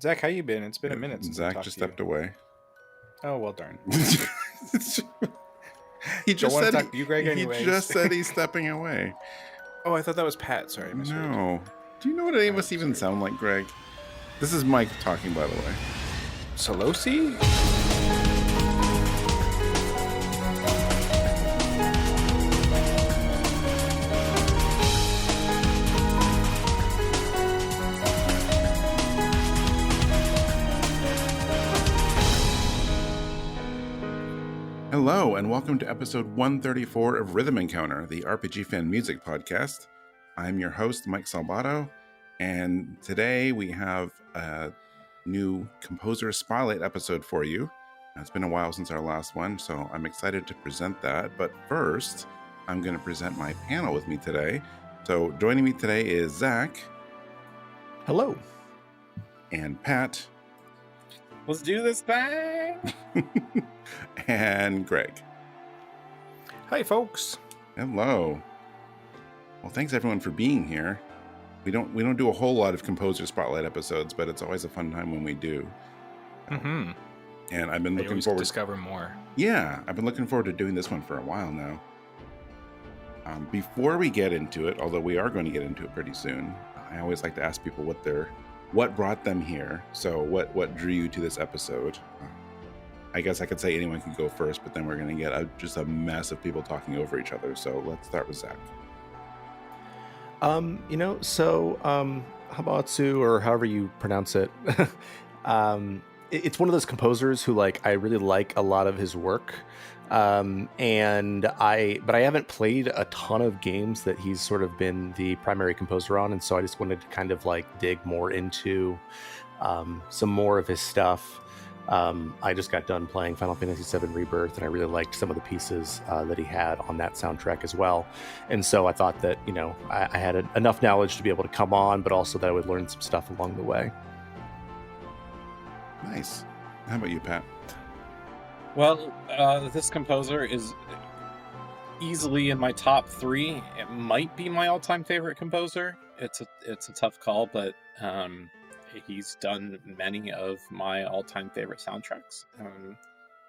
Zach, how you been? It's been a minute since Zach just stepped away. Oh, well, darn. He just said talk to you, Greg, anyways. He just said he's stepping away. Oh, I thought that was Pat. Sorry, I misheard. No. Do you know what any of us even sound like, Greg? This is Mike talking, by the way. Solosi? Hello, and welcome to episode 134 of Rhythm Encounter, the RPG fan music podcast. I'm your host, Mike Salbato, and today we have a new Composer Spotlight episode for you. It's been a while since our last one, so I'm excited to present that. But first, I'm going to present my panel with me today. So joining me today is Zach. Hello. And Pat. Let's do this thing. And Greg. Hi, folks. Hello. Well, thanks everyone for being here. We don't do a whole lot of Composer Spotlight episodes, but it's always a fun time when we do. Mm-hmm. And I've been looking forward to discover more. Yeah, I've been looking forward to doing this one for a while now. Before we get into it, although we are going to get into it pretty soon, I always like to ask people what brought them here. So what drew you to this episode? I guess I could say anyone can go first, but then we're going to get just a mess of people talking over each other. So let's start with Zach. Hamauzu, or however you pronounce it, it's one of those composers who I really like a lot of his work. But I haven't played a ton of games that he's sort of been the primary composer on. And so I just wanted to kind of dig more into some more of his stuff. I just got done playing Final Fantasy VII Rebirth, and I really liked some of the pieces that he had on that soundtrack as well. And so I thought that, I had enough knowledge to be able to come on, but also that I would learn some stuff along the way. Nice. How about you, Pat? Well, this composer is easily in my top 3. It might be my all-time favorite composer. It's a tough call, but he's done many of my all-time favorite soundtracks,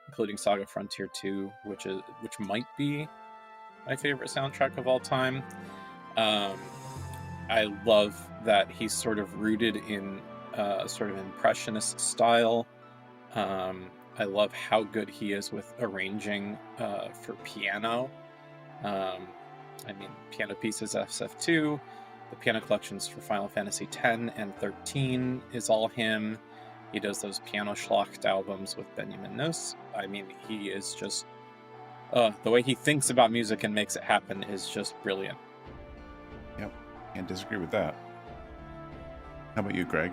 including SaGa Frontier 2, which might be my favorite soundtrack of all time. I love that he's sort of rooted in sort of impressionist style. I love how good he is with arranging for piano. Piano pieces SF2. The piano collections for Final Fantasy X and XIII is all him. He does those piano schlocked albums with Benyamin Nuss. He is just... the way he thinks about music and makes it happen is just brilliant. Yep, can't disagree with that. How about you, Greg?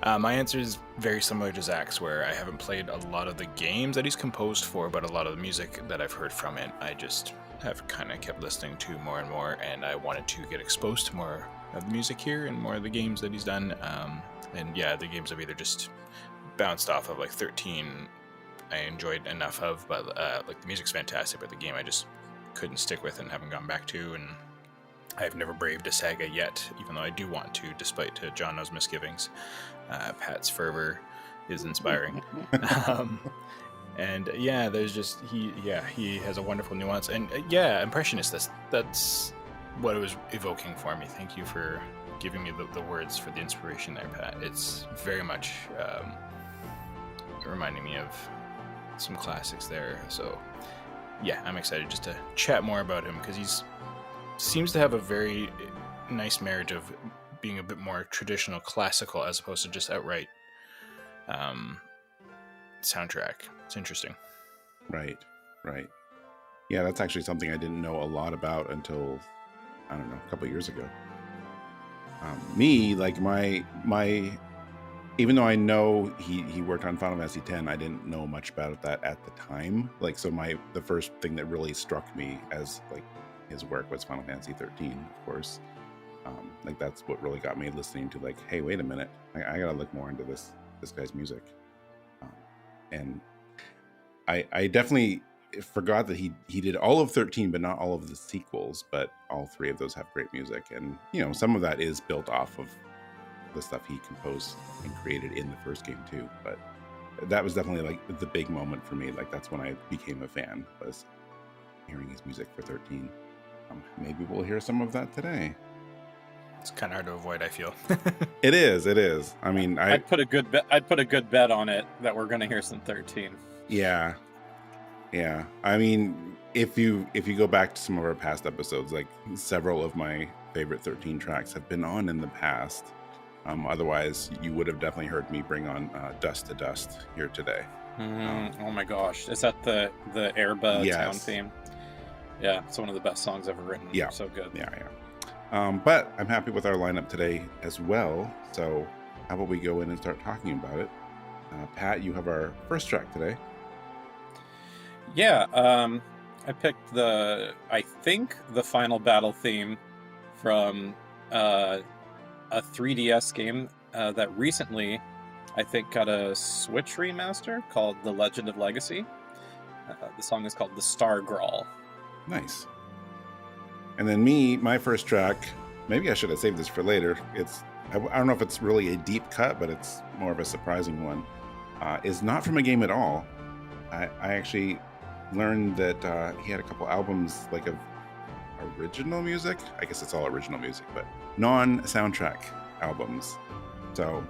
My answer is very similar to Zach's, where I haven't played a lot of the games that he's composed for, but a lot of the music that I've heard from it, I just have kind of kept listening to more and more, and I wanted to get exposed to more of the music here and more of the games that he's done. The games I've either just bounced off of, like 13, I enjoyed enough of, but the music's fantastic, but the game I just couldn't stick with and haven't gone back to, and I've never braved a SaGa yet, even though I do want to, despite John No's misgivings. Pat's fervor is inspiring. There's just he has a wonderful nuance, and impressionist. That's what it was evoking for me. Thank you for giving me the words for the inspiration there, Pat. It's very much reminding me of some classics there. So I'm excited just to chat more about him, because he's seems to have a very nice marriage of being a bit more traditional classical as opposed to just outright soundtrack. It's interesting. Right. Yeah, that's actually something I didn't know a lot about until, I don't know, a couple of years ago. My even though I know he worked on Final Fantasy X, I didn't know much about that at the time. The first thing that really struck me as his work was Final Fantasy 13, of course. That's what really got me listening to hey, wait a minute, I gotta look more into this guy's music. And I definitely forgot that he did all of 13, but not all of the sequels, but all 3 of those have great music. And some of that is built off of the stuff he composed and created in the first game too. But that was definitely like the big moment for me. Like that's when I became a fan, was hearing his music for 13. Maybe we'll hear some of that today. It's kind of hard to avoid, I feel. It is. I mean, I'd put a good bet on it that we're gonna hear some 13. Yeah. I mean, if you go back to some of our past episodes, like several of my favorite 13 tracks have been on in the past. Otherwise, you would have definitely heard me bring on Dust to Dust here today. Oh my gosh, is that the Airba Yes. town theme? Yeah, it's one of the best songs ever written. Yeah. So good. Yeah. But I'm happy with our lineup today as well. So how about we go in and start talking about it? Pat, you have our first track today. Yeah, I picked the final battle theme from a 3DS game that recently, I think, got a Switch remaster called The Legend of Legacy. The song is called The Star Graal. Nice. And then my first track, maybe I should have saved this for later. I don't know if it's really a deep cut, but it's more of a surprising one. Is not from a game at all. I actually learned that he had a couple albums like of original music. I guess it's all original music, but non-soundtrack albums. So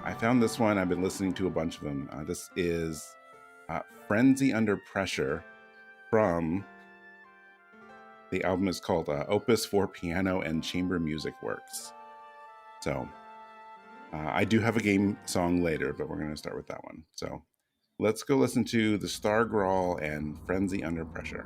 I found this one. I've been listening to a bunch of them. This is Frenzy Under Pressure from... The album is called Opus for Piano and Chamber Music Works. So I do have a game song later, but we're going to start with that one. So let's go listen to The Star Graal and Frenzy Under Pressure.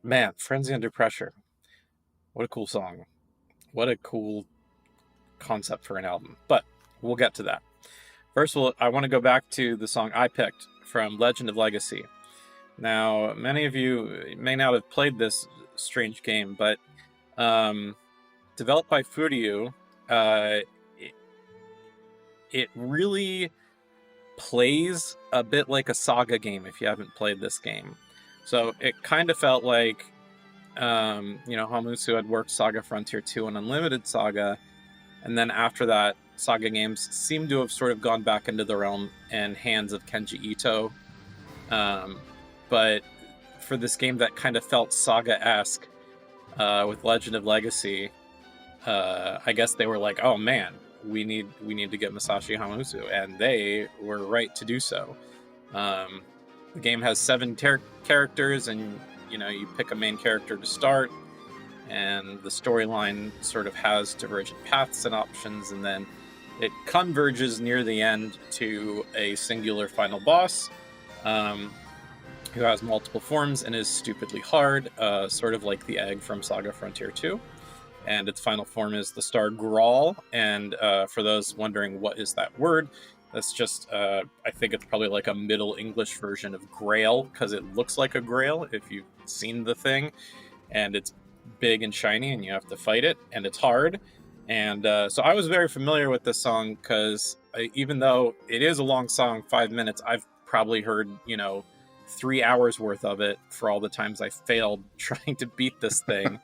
Man, Frenzy Under Pressure. What a cool song. What a cool concept for an album. But we'll get to that. First, I want to go back to the song I picked from Legend of Legacy. Now, many of you may not have played this strange game, but developed by Furyu, it really plays a bit like a SaGa game if you haven't played this game. So it kind of felt like, Hamauzu had worked SaGa Frontier 2 and Unlimited SaGa, and then after that, SaGa games seem to have sort of gone back into the realm and hands of Kenji Ito. But for this game that kind of felt SaGa-esque with Legend of Legacy, I guess they were like, oh man, we need to get Masashi Hamauzu, and they were right to do so. The game has 7 characters, and you pick a main character to start, and the storyline sort of has divergent paths and options, and then it converges near the end to a singular final boss who has multiple forms and is stupidly hard, sort of like the egg from SaGa Frontier 2. And its final form is the star Graal. And for those wondering what is that word, that's just, I think it's probably like a Middle English version of Grail, because it looks like a Grail if you've seen the thing. And it's big and shiny, and you have to fight it, and it's hard. And so I was very familiar with this song, because even though it is a long song, 5 minutes, I've probably heard, 3 hours worth of it for all the times I failed trying to beat this thing.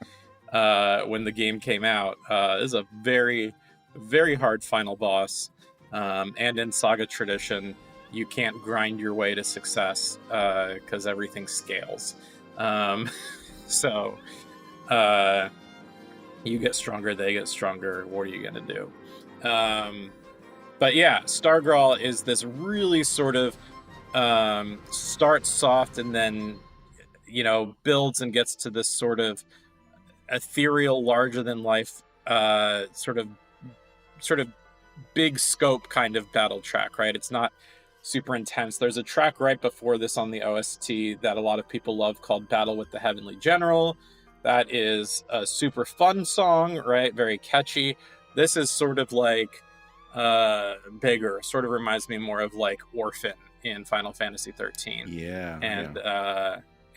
When the game came out. This is a very, very hard final boss. And in SaGa tradition, you can't grind your way to success because everything scales. So you get stronger, they get stronger. What are you going to do? But yeah, Star Graal is this really sort of starts soft and then, builds and gets to this sort of ethereal, larger than life, sort of big scope kind of battle track, right? It's not super intense. There's a track right before this on the OST that a lot of people love called Battle with the Heavenly General. That is a super fun song, right? Very catchy. This is sort of like bigger, sort of reminds me more of like Orphan in Final Fantasy 13. Yeah.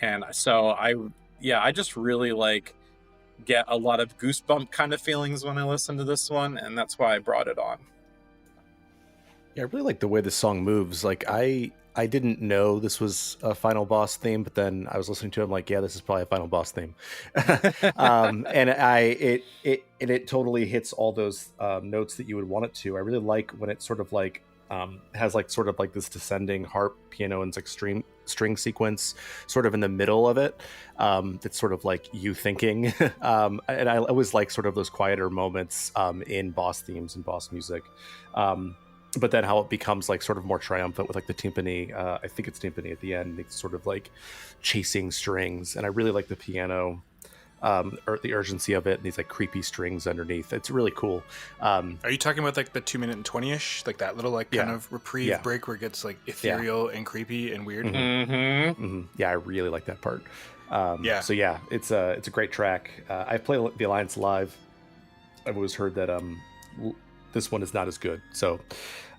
And so I just really like get a lot of goosebump kind of feelings when I listen to this one, and that's why I brought it on. Yeah, I really like the way the song moves. Like I didn't know this was a final boss theme, but then I was listening to it, I'm like, yeah, this is probably a final boss theme. And it totally hits all those notes that you would want it to. I really like when it sort of like has like sort of like this descending harp, piano, and like string sequence sort of in the middle of it. That's sort of like you thinking. And I always like sort of those quieter moments in boss themes and boss music. But then how it becomes like sort of more triumphant with like the timpani. I think it's timpani at the end. It's sort of like chasing strings. And I really like the piano, or the urgency of it, and these like creepy strings underneath. It's really cool. Are you talking about like the 2 minute and 20-ish, like that little like kind of reprieve break where it gets like ethereal and creepy and weird? Yeah, I really like that part. So yeah, it's a great track. I've played the Alliance live. I've always heard that this one is not as good, so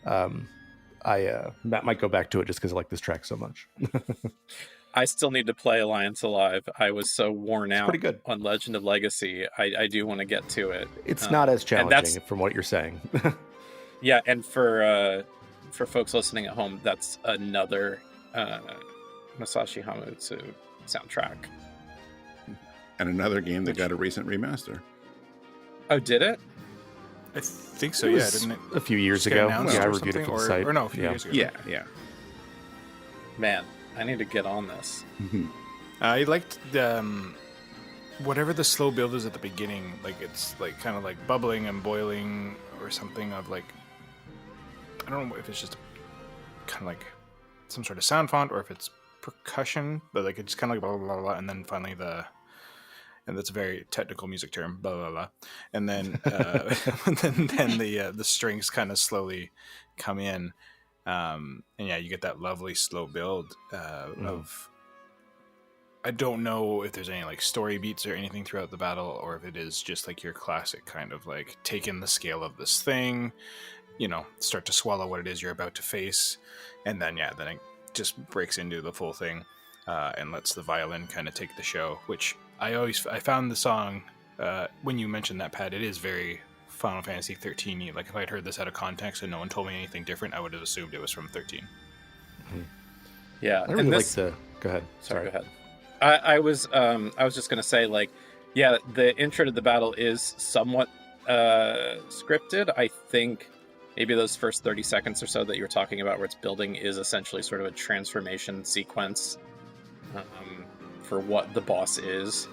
I might go back to it just because I like this track so much. I still need to play Alliance Alive. I was so worn out pretty good on Legend of Legacy. I do want to get to it. It's not as challenging from what you're saying. Yeah, and for folks listening at home, that's another Masashi Hamauzu soundtrack. And another game that got a recent remaster. Oh, did it? I think so, yeah, didn't it? A few years ago. Yeah, I reviewed it for the site. Or no, a few years ago. Yeah. Man, I need to get on this. I liked the whatever the slow build is at the beginning. Like it's like kind of like bubbling and boiling or something of like, I don't know if it's just kind of like some sort of sound font or if it's percussion, but like it's kind of like blah, blah, blah, blah, and then finally and that's a very technical music term, blah, blah, blah. And then then the strings kind of slowly come in. And yeah, you get that lovely slow build of, I don't know if there's any like story beats or anything throughout the battle, or if it is just like your classic kind of like take in the scale of this thing, start to swallow what it is you're about to face, and then it just breaks into the full thing, and lets the violin kind of take the show. Which I found the song, when you mentioned that, Pat, it is very Final Fantasy 13-y. Like if I'd heard this out of context and no one told me anything different, I would have assumed it was from 13. Mm-hmm. Yeah, I really like the. Go ahead. Sorry, go ahead. I was just gonna say, like, yeah, the intro to the battle is somewhat scripted. I think maybe those first 30 seconds or so that you're talking about, where it's building, is essentially sort of a transformation sequence for what the boss is,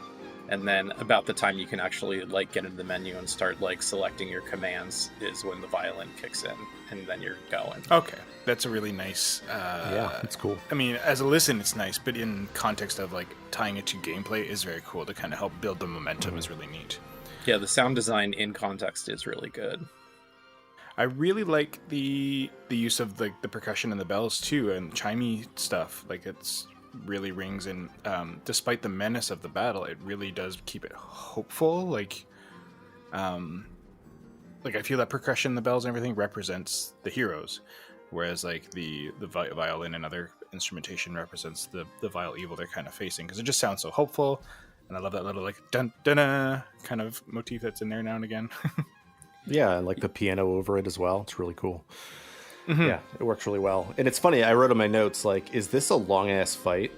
and then about the time you can actually like get into the menu and start like selecting your commands is when the violin kicks in, and then you're going. Okay, that's a really nice. Yeah, it's cool. I mean, as a listen, it's nice, but in context of like tying it to gameplay is very cool to kind of help build the momentum. Is really neat. Yeah, the sound design in context is really good. I really like the use of the percussion and the bells too, and chimey stuff. Like it's really rings, and despite the menace of the battle, it really does keep it hopeful. Like I feel that percussion, the bells, and everything represents the heroes, whereas like the violin and other instrumentation represents the vile evil they're kind of facing. Because it just sounds so hopeful, and I love that little like dun dun kind of motif that's in there now and again. Yeah, and like the piano over it as well. It's really cool. Mm-hmm. Yeah, it works really well. And it's funny, I wrote in my notes, like, is this a long-ass fight?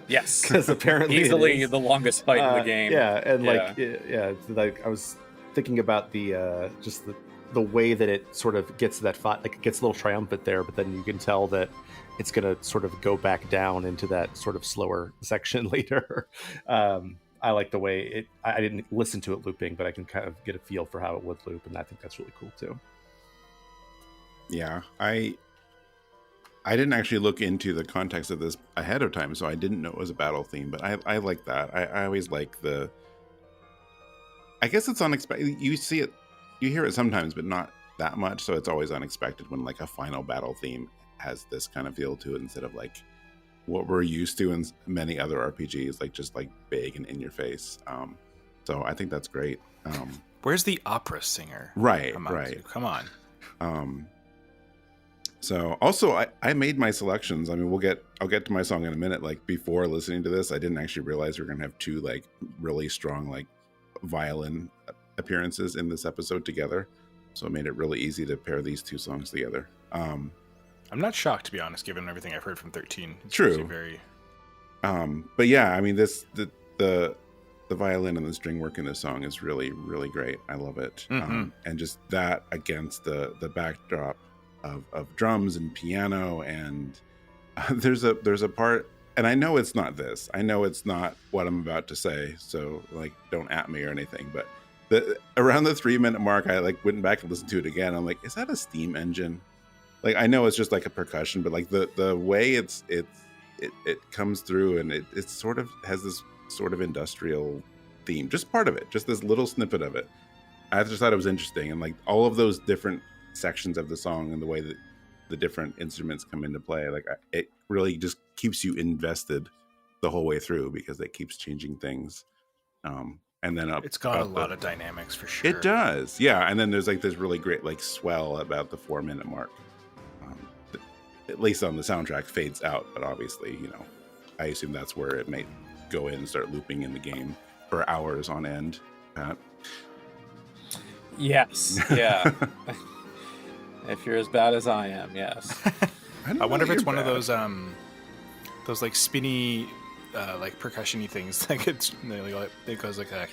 Yes. Because apparently easily the longest fight in the game. Yeah, and like I was thinking about the just the way that it sort of gets to that fight. Like, it gets a little triumphant there, but then you can tell that it's going to sort of go back down into that sort of slower section later. I like the way I didn't listen to it looping, but I can kind of get a feel for how it would loop, and I think that's really cool too. Yeah, I didn't actually look into the context of this ahead of time, so I didn't know it was a battle theme, but I like that. I always like I guess it's unexpected. You see it, you hear it sometimes, but not that much, so it's always unexpected when like a final battle theme has this kind of feel to it, instead of like what we're used to in many other RPGs, like just like big and in your face. So I think that's great. Where's the opera singer? Right, Hamauzu? right. Come on. So also I made my selections. I mean, I'll get to my song in a minute. Like before listening to this, I didn't actually realize we are going to have two like really strong like violin appearances in this episode together. So it made it really easy to pair these two songs together. I'm not shocked, to be honest, given everything I've heard from 13. It's true. Very. But yeah, I mean, the violin and the string work in this song is really, really great. I love it. Mm-hmm. And just that against the backdrop of drums and piano, and there's a part, and I know it's not this. I know it's not what I'm about to say, so like don't at me or anything. But around the 3-minute mark, I like went back and listened to it again. I'm like, is that a steam engine? Like I know it's just like a percussion, but like the way it comes through, and it sort of has this sort of industrial theme, just part of it, just this little snippet of it. I just thought it was interesting, and like all of those different sections of the song and the way that the different instruments come into play, like it really just keeps you invested the whole way through, because it keeps changing things. And then it's got a lot of dynamics for sure. It does, yeah. And then there's like this really great like swell about the 4-minute mark. At least on the soundtrack, fades out, but obviously, I assume that's where it might go in and start looping in the game for hours on end. Pat? Yes, yeah. If you're as bad as I am, yes. I wonder if it's one of those like spinny, like percussion-y things. Like it goes like a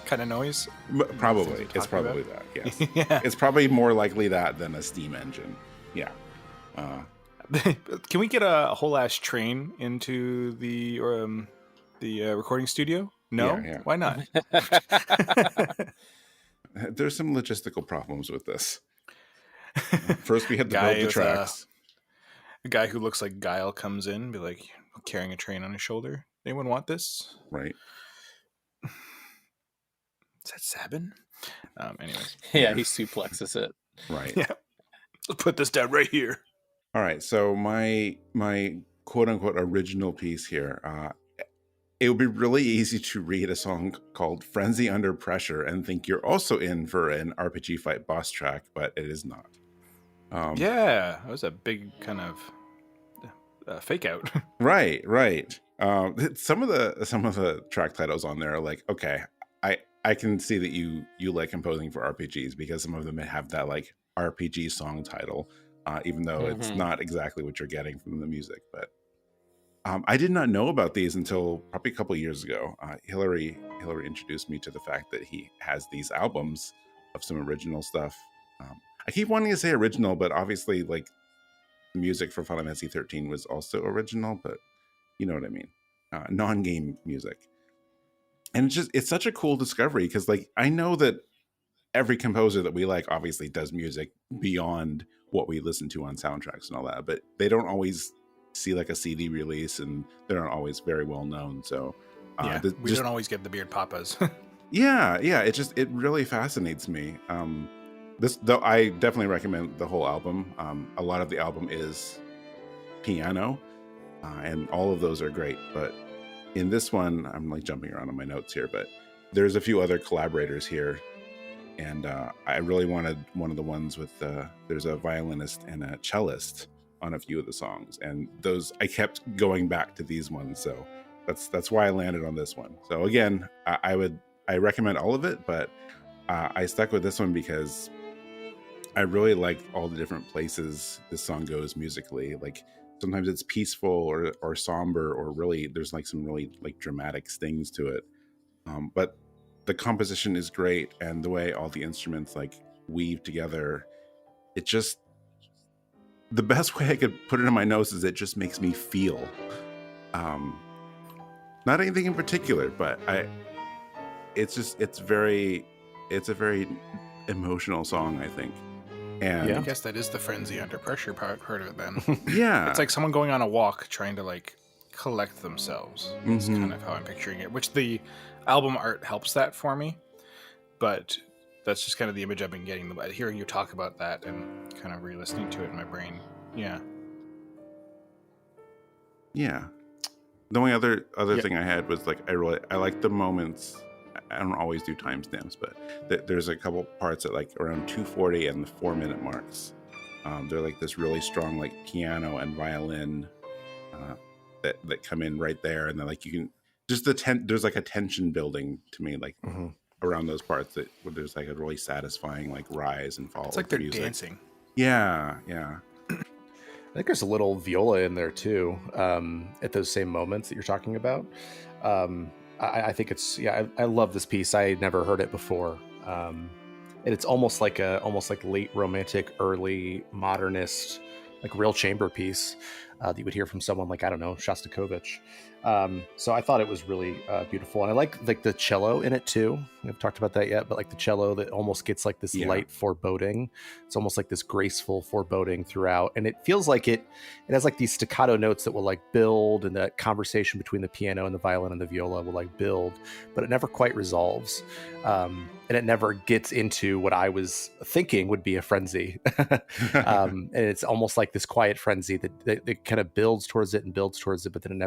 kind of noise. Probably, it's probably that. Yes, yeah. It's probably more likely that than a steam engine. Yeah. Can we get a whole ass train into the recording studio? No, yeah. Why not? There's some logistical problems with this. First, we had to build the tracks. A guy who looks like Guile comes in, be like carrying a train on his shoulder. Anyone want this? Right. Is that Sabin? Anyways. Yeah, he suplexes it. Right. Yeah. Let's put this down right here. All right, so my quote unquote original piece here, it would be really easy to read a song called Frenzy Under Pressure and think you're also in for an RPG fight boss track, but it is not. Yeah, that was a big kind of fake out. Right. Some of the track titles on there are like, okay, I can see that you like composing for RPGs, because some of them have that like RPG song title, even though it's not exactly what you're getting from the music. But I did not know about these until probably a couple of years ago. Hillary introduced me to the fact that he has these albums of some original stuff. I keep wanting to say original, but obviously, like, music for Final Fantasy 13 was also original, but you know what I mean. Non-game music. And it's such a cool discovery, because like I know that every composer that we like obviously does music beyond what we listen to on soundtracks and all that, but they don't always see like a CD release, and they're not always very well known. So we don't always get the beard papas. yeah, it really fascinates me. This, though, I definitely recommend the whole album. A lot of the album is piano, and all of those are great. But in this one, I'm like jumping around on my notes here, but there's a few other collaborators here. And I really wanted one of the ones with there's a violinist and a cellist on a few of the songs, and those I kept going back to these ones, so that's why I landed on this one. So again, I recommend all of it, but I stuck with this one because I really like all the different places this song goes musically. Like sometimes it's peaceful or somber, or really there's like some really like dramatic stings to it. But the composition is great, and the way all the instruments like weave together, it just, the best way I could put it in my nose is it just makes me feel. Not anything in particular, but it's a very emotional song, I think. And I guess that is the frenzy under pressure part of it then. yeah, It's like someone going on a walk trying to like collect themselves. It's kind of how I'm picturing it, which the album art helps that for me, but that's just kind of the image I've been getting. Hearing you talk about that and kind of re-listening to it in my brain. Yeah. The only other thing I had was like I like the moments. I don't always do timestamps, but there's a couple parts at like around 2:40 and the 4-minute marks. They're like this really strong like piano and violin that come in right there, and then like you can just there's like a tension building to me like around those parts where there's like a really satisfying like rise and fall. It's like they're dancing. Yeah. I think there's a little viola in there too, at those same moments that you're talking about. I think it's, I love this piece. I had never heard it before. And it's almost like late romantic, early modernist, like real chamber piece that you would hear from someone like, I don't know, Shostakovich. So I thought it was really beautiful. And I like the cello in it too. We haven't talked about that yet, but like the cello that almost gets like this light foreboding. It's almost like this graceful foreboding throughout. And it feels like it has like these staccato notes that will like build, and that conversation between the piano and the violin and the viola will like build, but it never quite resolves. And it never gets into what I was thinking would be a frenzy. And it's almost like this quiet frenzy that kind of builds towards it, but then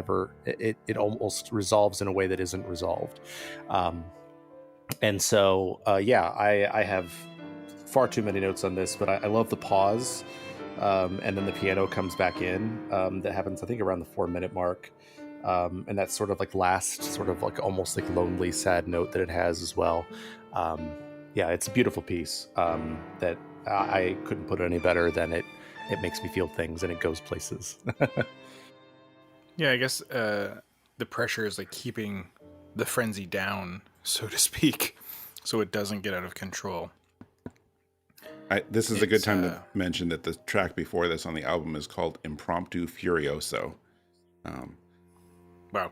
it almost resolves in a way that isn't resolved. And so, I have far too many notes on this, but I love the pause. And then the piano comes back in. That happens, I think, around the 4-minute mark. And that's sort of like last sort of like almost like lonely, sad note that it has as well. It's a beautiful piece that I couldn't put it any better than it makes me feel things and it goes places. Yeah, I guess the pressure is like keeping the frenzy down, so to speak, so it doesn't get out of control. This is a good time to mention that the track before this on the album is called Impromptu Furioso. Wow.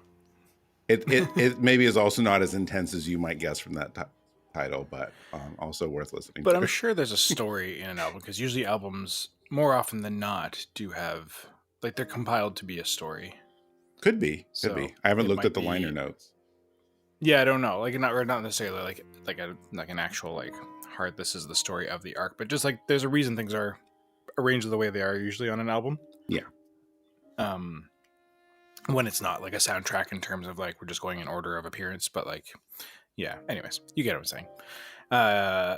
It maybe is also not as intense as you might guess from that title, but also worth listening to. But I'm sure there's a story in an album, because usually albums, more often than not, do have, like, they're compiled to be a story. Could be. I haven't looked at the liner notes. Yeah, I don't know. Like, not necessarily like an actual like hard, this is the story of the arc, but just like there's a reason things are arranged the way they are usually on an album. Yeah. when it's not like a soundtrack in terms of like we're just going in order of appearance, but like, yeah. Anyways, you get what I'm saying.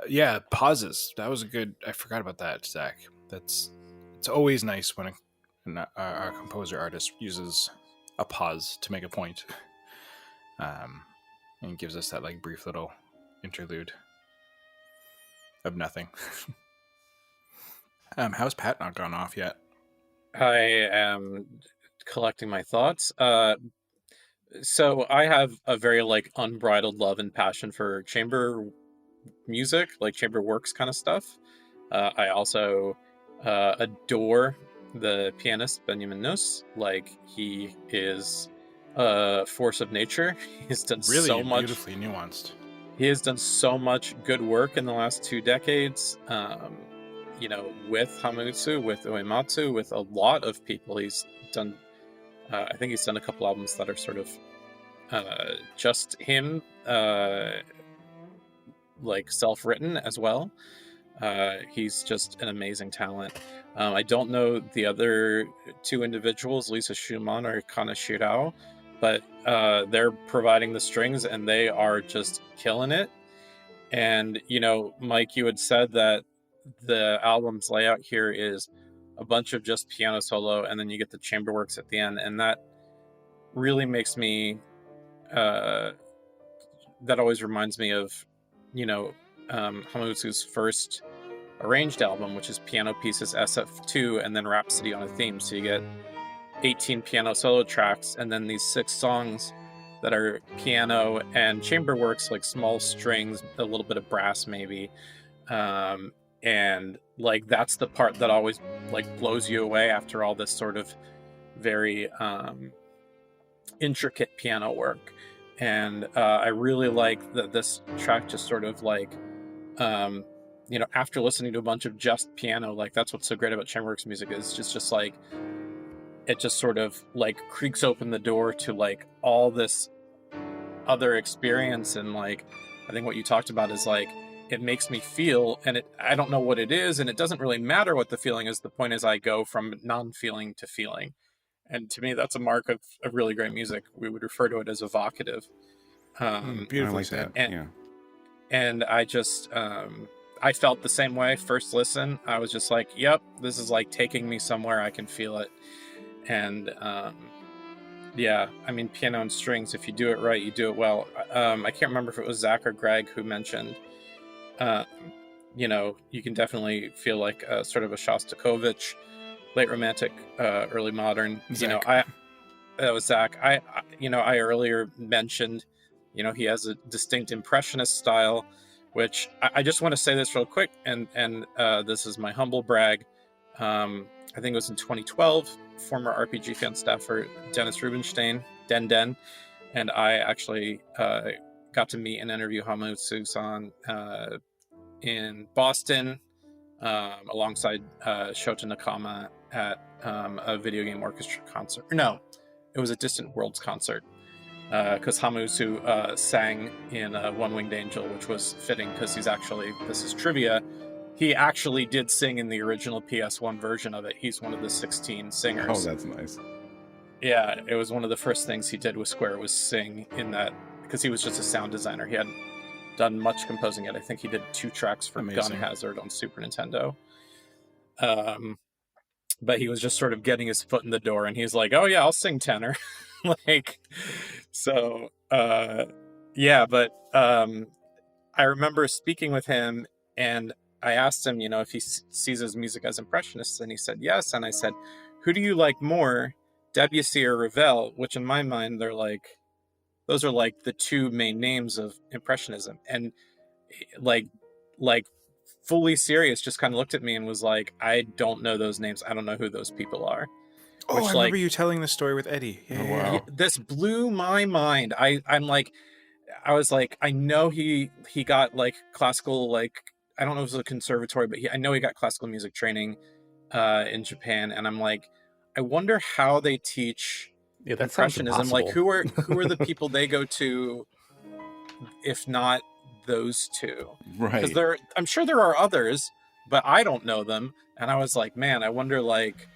Yeah, pauses. That was a good. I forgot about that, Zach. It's always nice when a composer artist uses a pause to make a point, and gives us that like brief little interlude of nothing. How's Pat not gone off yet? I am collecting my thoughts. So I have a very like unbridled love and passion for chamber music, like chamber works kind of stuff. I also adore the pianist Benyamin Nuss. Like, he is a force of nature. He's done Really so much. beautifully nuanced. He has done so much good work in the last 2 decades. With Hamauzu, with Uematsu, with a lot of people. He's done. I think he's done a couple albums that are sort of just him, like self-written as well. He's just an amazing talent. I don't know the other 2 individuals, Lisa Schumann or Kana Shirao, but they're providing the strings and they are just killing it. And, Mike, you had said that the album's layout here is a bunch of just piano solo, and then you get the chamber works at the end, and that really makes me that always reminds me of Hamauzu's first arranged album, which is Piano Pieces SF2 and then Rhapsody on a Theme. So you get 18 piano solo tracks and then these 6 songs that are piano and chamber works, like small strings, a little bit of brass maybe. And like that's the part that always like blows you away after all this sort of very intricate piano work. And I really like that this track just sort of like after listening to a bunch of just piano, like that's what's so great about chamberworks music, is just like it just sort of like creaks open the door to like all this other experience. And like I think what you talked about is like it makes me feel, and I don't know what it is, and it doesn't really matter what the feeling is. The point is I go from non-feeling to feeling. And to me, that's a mark of really great music. We would refer to it as evocative. Beautifully I like said. that. And I just, I felt the same way. First listen, I was just like, yep, this is like taking me somewhere. I can feel it. And yeah, I mean, piano and strings, if you do it right, you do it well. I can't remember if it was Zach or Greg who mentioned, you can definitely feel like sort of a Shostakovich, late romantic, early modern. Zach. That was Zach. I earlier mentioned, he has a distinct impressionist style, which I just want to say this real quick, and this is my humble brag. I think it was in 2012, former RPG fan staffer Dennis Rubinstein, Den, and I actually got to meet and interview Hamauzu-san in Boston, alongside Shota Nakama at a video game orchestra concert. No, it was a Distant Worlds concert, because Hamauzu sang in One Winged Angel, which was fitting because he's actually, this is trivia, he actually did sing in the original PS1 version of it. He's one of the 16 singers. Oh, that's nice. Yeah, it was one of the first things he did with Square was sing in that, because he was just a sound designer. He hadn't done much composing yet. I think he did 2 tracks for Gun Hazard on Super Nintendo. But he was just sort of getting his foot in the door, and he's like, oh yeah, I'll sing tenor. Yeah, but I remember speaking with him, and I asked him, if he sees his music as impressionists, and he said yes. And I said, who do you like more, Debussy or Ravel? Which in my mind, those are like the 2 main names of impressionism. And like fully serious, just kind of looked at me and was like, I don't know those names. I don't know who those people are. Oh, I remember you telling the story with Eddie. Yeah, oh, wow. This blew my mind. I was like, I know he got like classical, like, I don't know if it was a conservatory, but I know he got classical music training in Japan. And I'm like, I wonder how they teach impressionism. Like, who are the people they go to, if not those 2? Right. Because I'm sure there are others, but I don't know them. And I was like, man, I wonder, like,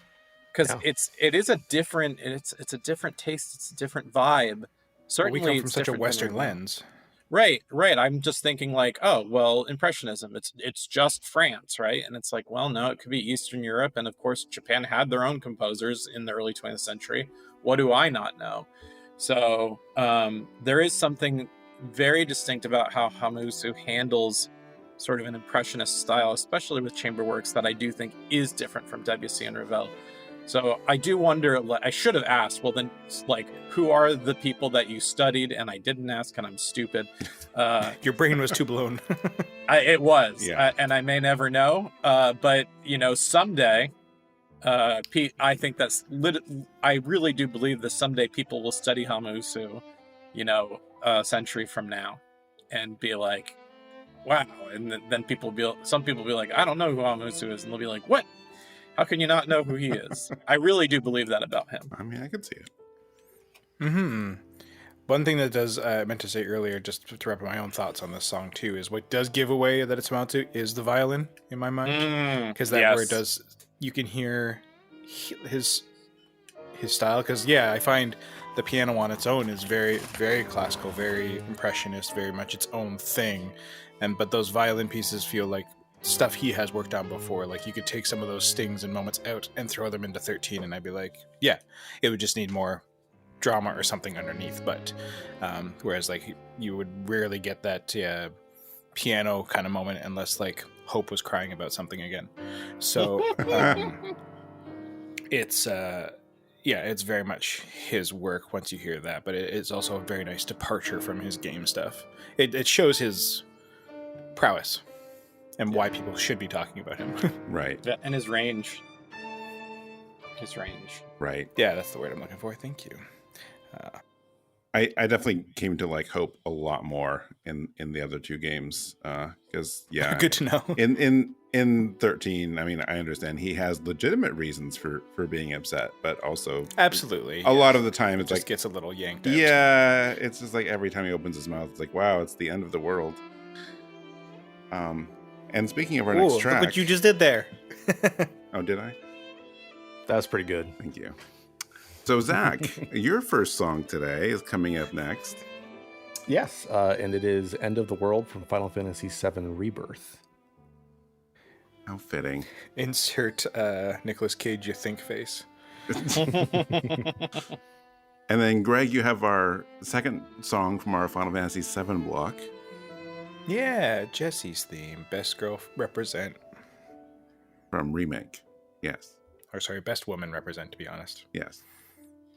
because Yeah. it is a different, it's a different taste, it's a different vibe. But Certainly, we come from it's such a different than Western Remake. lens. Right. I'm just thinking like, oh, well, Impressionism, it's just France, right? And it's like, well, no, it could be Eastern Europe, and of course, Japan had their own composers in the early 20th century. What do I not know? So there is something very distinct about how Hamauzu handles sort of an impressionist style, especially with chamber works, that I do think is different from Debussy and Ravel. So I do wonder, I should have asked, well then, like, who are the people that you studied? And I didn't ask, and I'm stupid. Your brain was too blown. It was, Yeah. and I may never know. But, someday, I think I really do believe that someday people will study Hamauzu, a century from now, and be like, wow. And then some people will be like, I don't know who Hamauzu is. And they'll be like, what? How can you not know who he is? I really do believe that about him. I mean, I could see it. Mm-hmm. One thing that does, I meant to say earlier, just to wrap up my own thoughts on this song too, is what does give away that it's Hamauzu is the violin in my mind, because where it does, you can hear his style. Because I find the piano on its own is very, very classical, very impressionist, very much its own thing, but those violin pieces feel like stuff he has worked on before. Like, you could take some of those stings and moments out and throw them into 13, and I'd be like, yeah, it would just need more drama or something underneath. But whereas, like, you would rarely get that piano kind of moment unless, like, Hope was crying about something again. So it's very much his work once you hear that, but it's also a very nice departure from his game stuff. It shows his prowess and why people should be talking about him. Right. Yeah, and his range. Right. Yeah, that's the word I'm looking for. Thank you. I definitely came to like Hope a lot more in the other two games, because Good to know. in 13, I mean, I understand he has legitimate reasons for being upset, but also Absolutely. a lot of the time it's just like gets a little yanked out. Yeah, it's just like every time he opens his mouth, it's like, wow, it's the end of the world. And speaking of our next track, look what you just did there. oh, did I? That was pretty good. Thank you. So Zach, your first song today is coming up next. Yes, and it is End of the World from Final Fantasy VII Rebirth. How fitting. Insert Nicolas Cage you think face. And then Greg, you have our second song from our Final Fantasy VII block. Yeah, Jessie's theme. Best girl represent. From Remake. Yes. Or sorry, best woman represent, to be honest. Yes.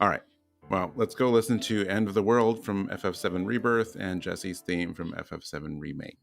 All right. Well, let's go listen to End of the World from FF7 Rebirth and Jessie's theme from FF7 Remake.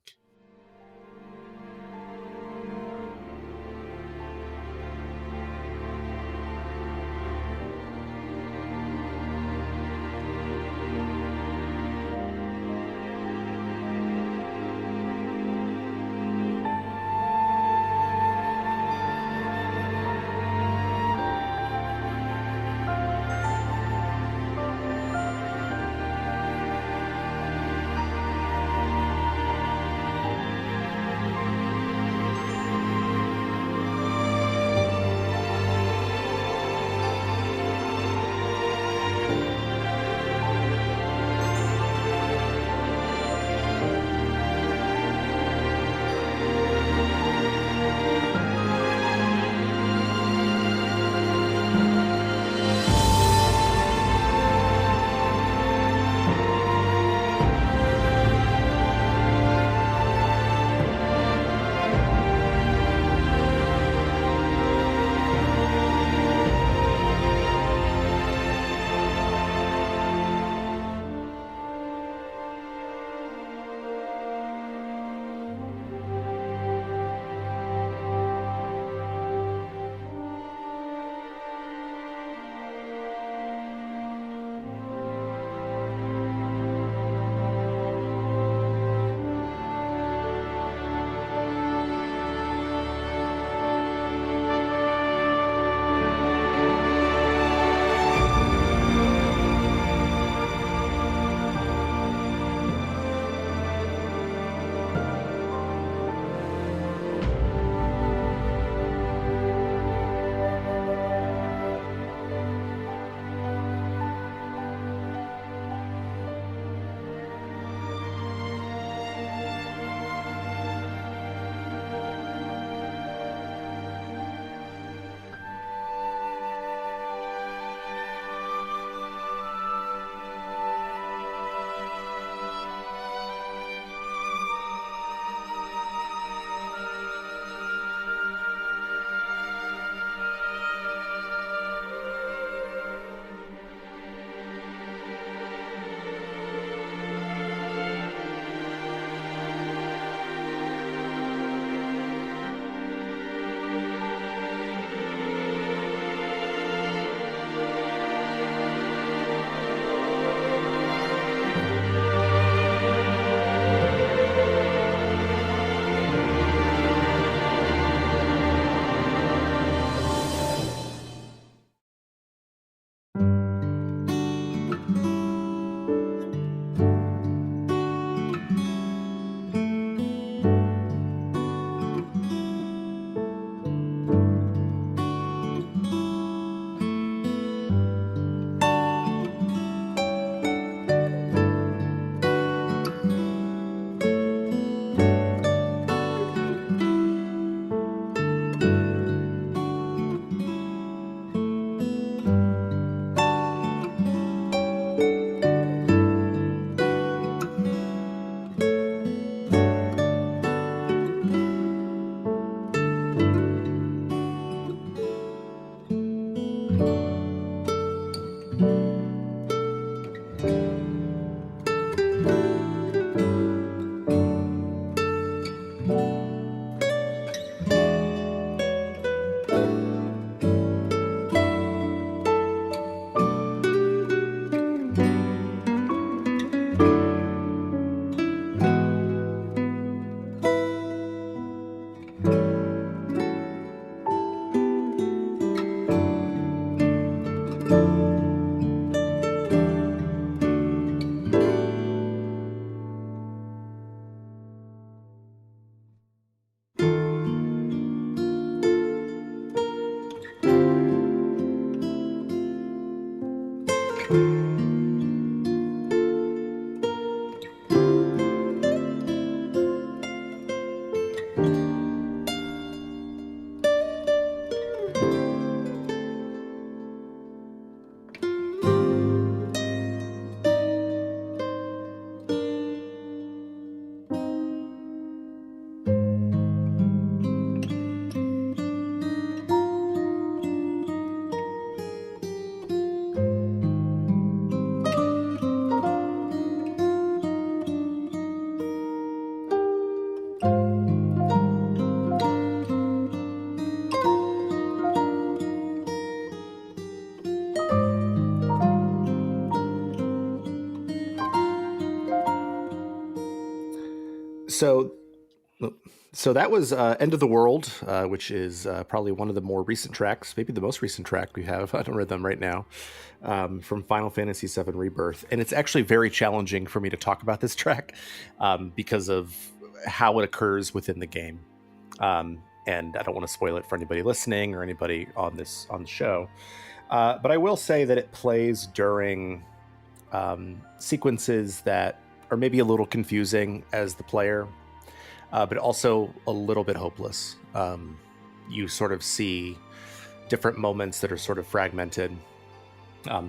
So, so that was End of the World, which is probably one of the more recent tracks, maybe the most recent track we have. I don't read them right now, from Final Fantasy VII Rebirth. And it's actually very challenging for me to talk about this track because of how it occurs within the game. And I don't want to spoil it for anybody listening or anybody on the show. But I will say that it plays during sequences that are maybe a little confusing as the player, but also a little bit hopeless. You sort of see different moments that are sort of fragmented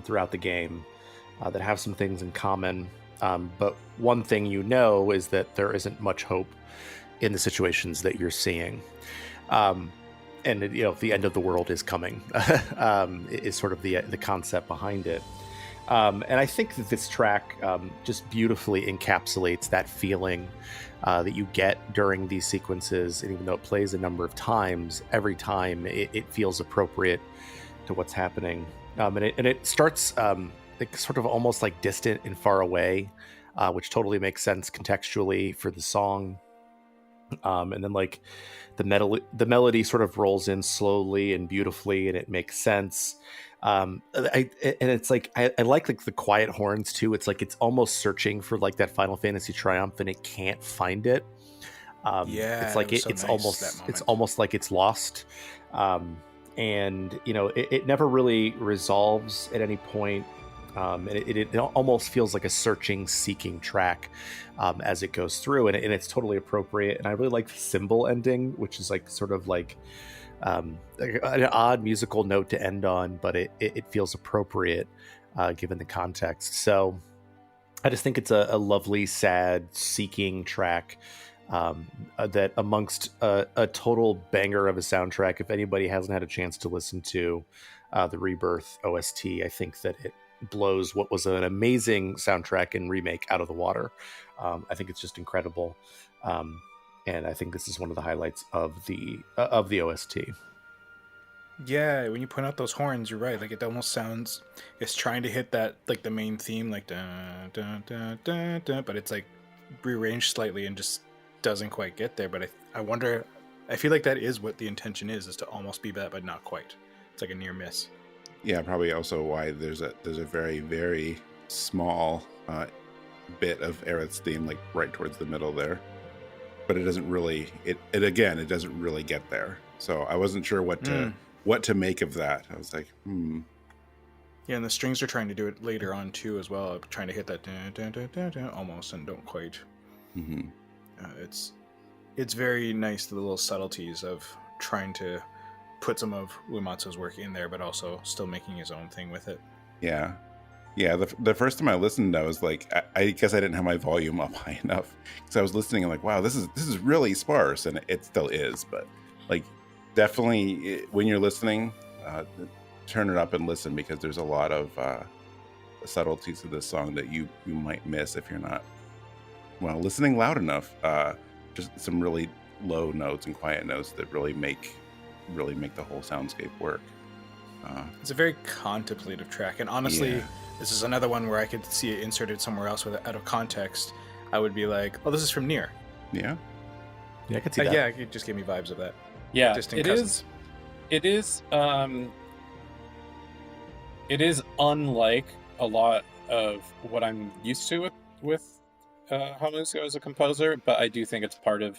throughout the game that have some things in common. But one thing you know is that there isn't much hope in the situations that you're seeing. And the end of the world is coming is sort of the concept behind it. And I think that this track just beautifully encapsulates that feeling that you get during these sequences. And even though it plays a number of times, every time it feels appropriate to what's happening. And it starts sort of almost like distant and far away, which totally makes sense contextually for the song. And then like the melody sort of rolls in slowly and beautifully, and it makes sense. It's like I like the quiet horns too. It's like it's almost searching for like that Final Fantasy triumph, and it can't find it. It's like it's almost like it's lost. And it never really resolves at any point. And it almost feels like a searching, seeking track as it goes through, and it's totally appropriate. And I really like the cymbal ending, which is like sort of like an odd musical note to end on, but it feels appropriate given the context. So I just think it's a lovely, sad, seeking track that amongst a total banger of a soundtrack. If anybody hasn't had a chance to listen to the Rebirth OST, I think that it blows what was an amazing soundtrack and remake out of the water. I think it's just incredible. And I think this is one of the highlights of the OST. Yeah, when you point out those horns, you're right. Like it almost sounds it's trying to hit that like the main theme, like dun, dun, dun, dun, dun, but it's like rearranged slightly and just doesn't quite get there. But I wonder. I feel like that is what the intention is to almost be that, but not quite. It's like a near miss. Yeah, probably also why there's a very, very small bit of Aerith's theme like right towards the middle there. But it doesn't really it doesn't really get there. So I wasn't sure what to make of that. I was like, Yeah, and the strings are trying to do it later on too as well, trying to hit that dun, dun, dun, dun, dun, almost and don't quite. Mm-hmm. It's very nice, the little subtleties of trying to put some of Uematsu's work in there, but also still making his own thing with it. Yeah. The first time I listened, I was like, I guess I didn't have my volume up high enough, because I was listening and like, wow, this is really sparse, and it still is. But like, definitely when you're listening, turn it up and listen, because there's a lot of subtleties of this song that you might miss if you're not listening loud enough. Just some really low notes and quiet notes that really make the whole soundscape work. It's a very contemplative track, and honestly, this is another one where I could see it inserted somewhere else out of context. I would be like, "Oh, this is from Nier." Yeah, I could see that. Yeah, it just gave me vibes of that. Yeah, Distant it cousins. is. It is unlike a lot of what I'm used to with Hamauzu as a composer, but I do think it's part of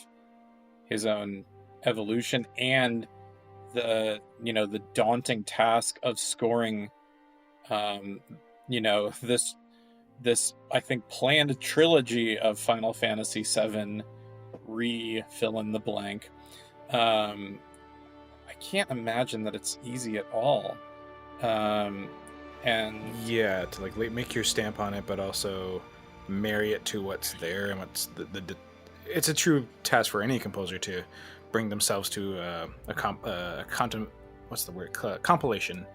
his own evolution and the daunting task of scoring this I think planned trilogy of Final Fantasy VII fill in the blank. I can't imagine that it's easy at all. And yeah, to like make your stamp on it, but also marry it to what's there and what's the it's a true task for any composer to bring themselves to compilation,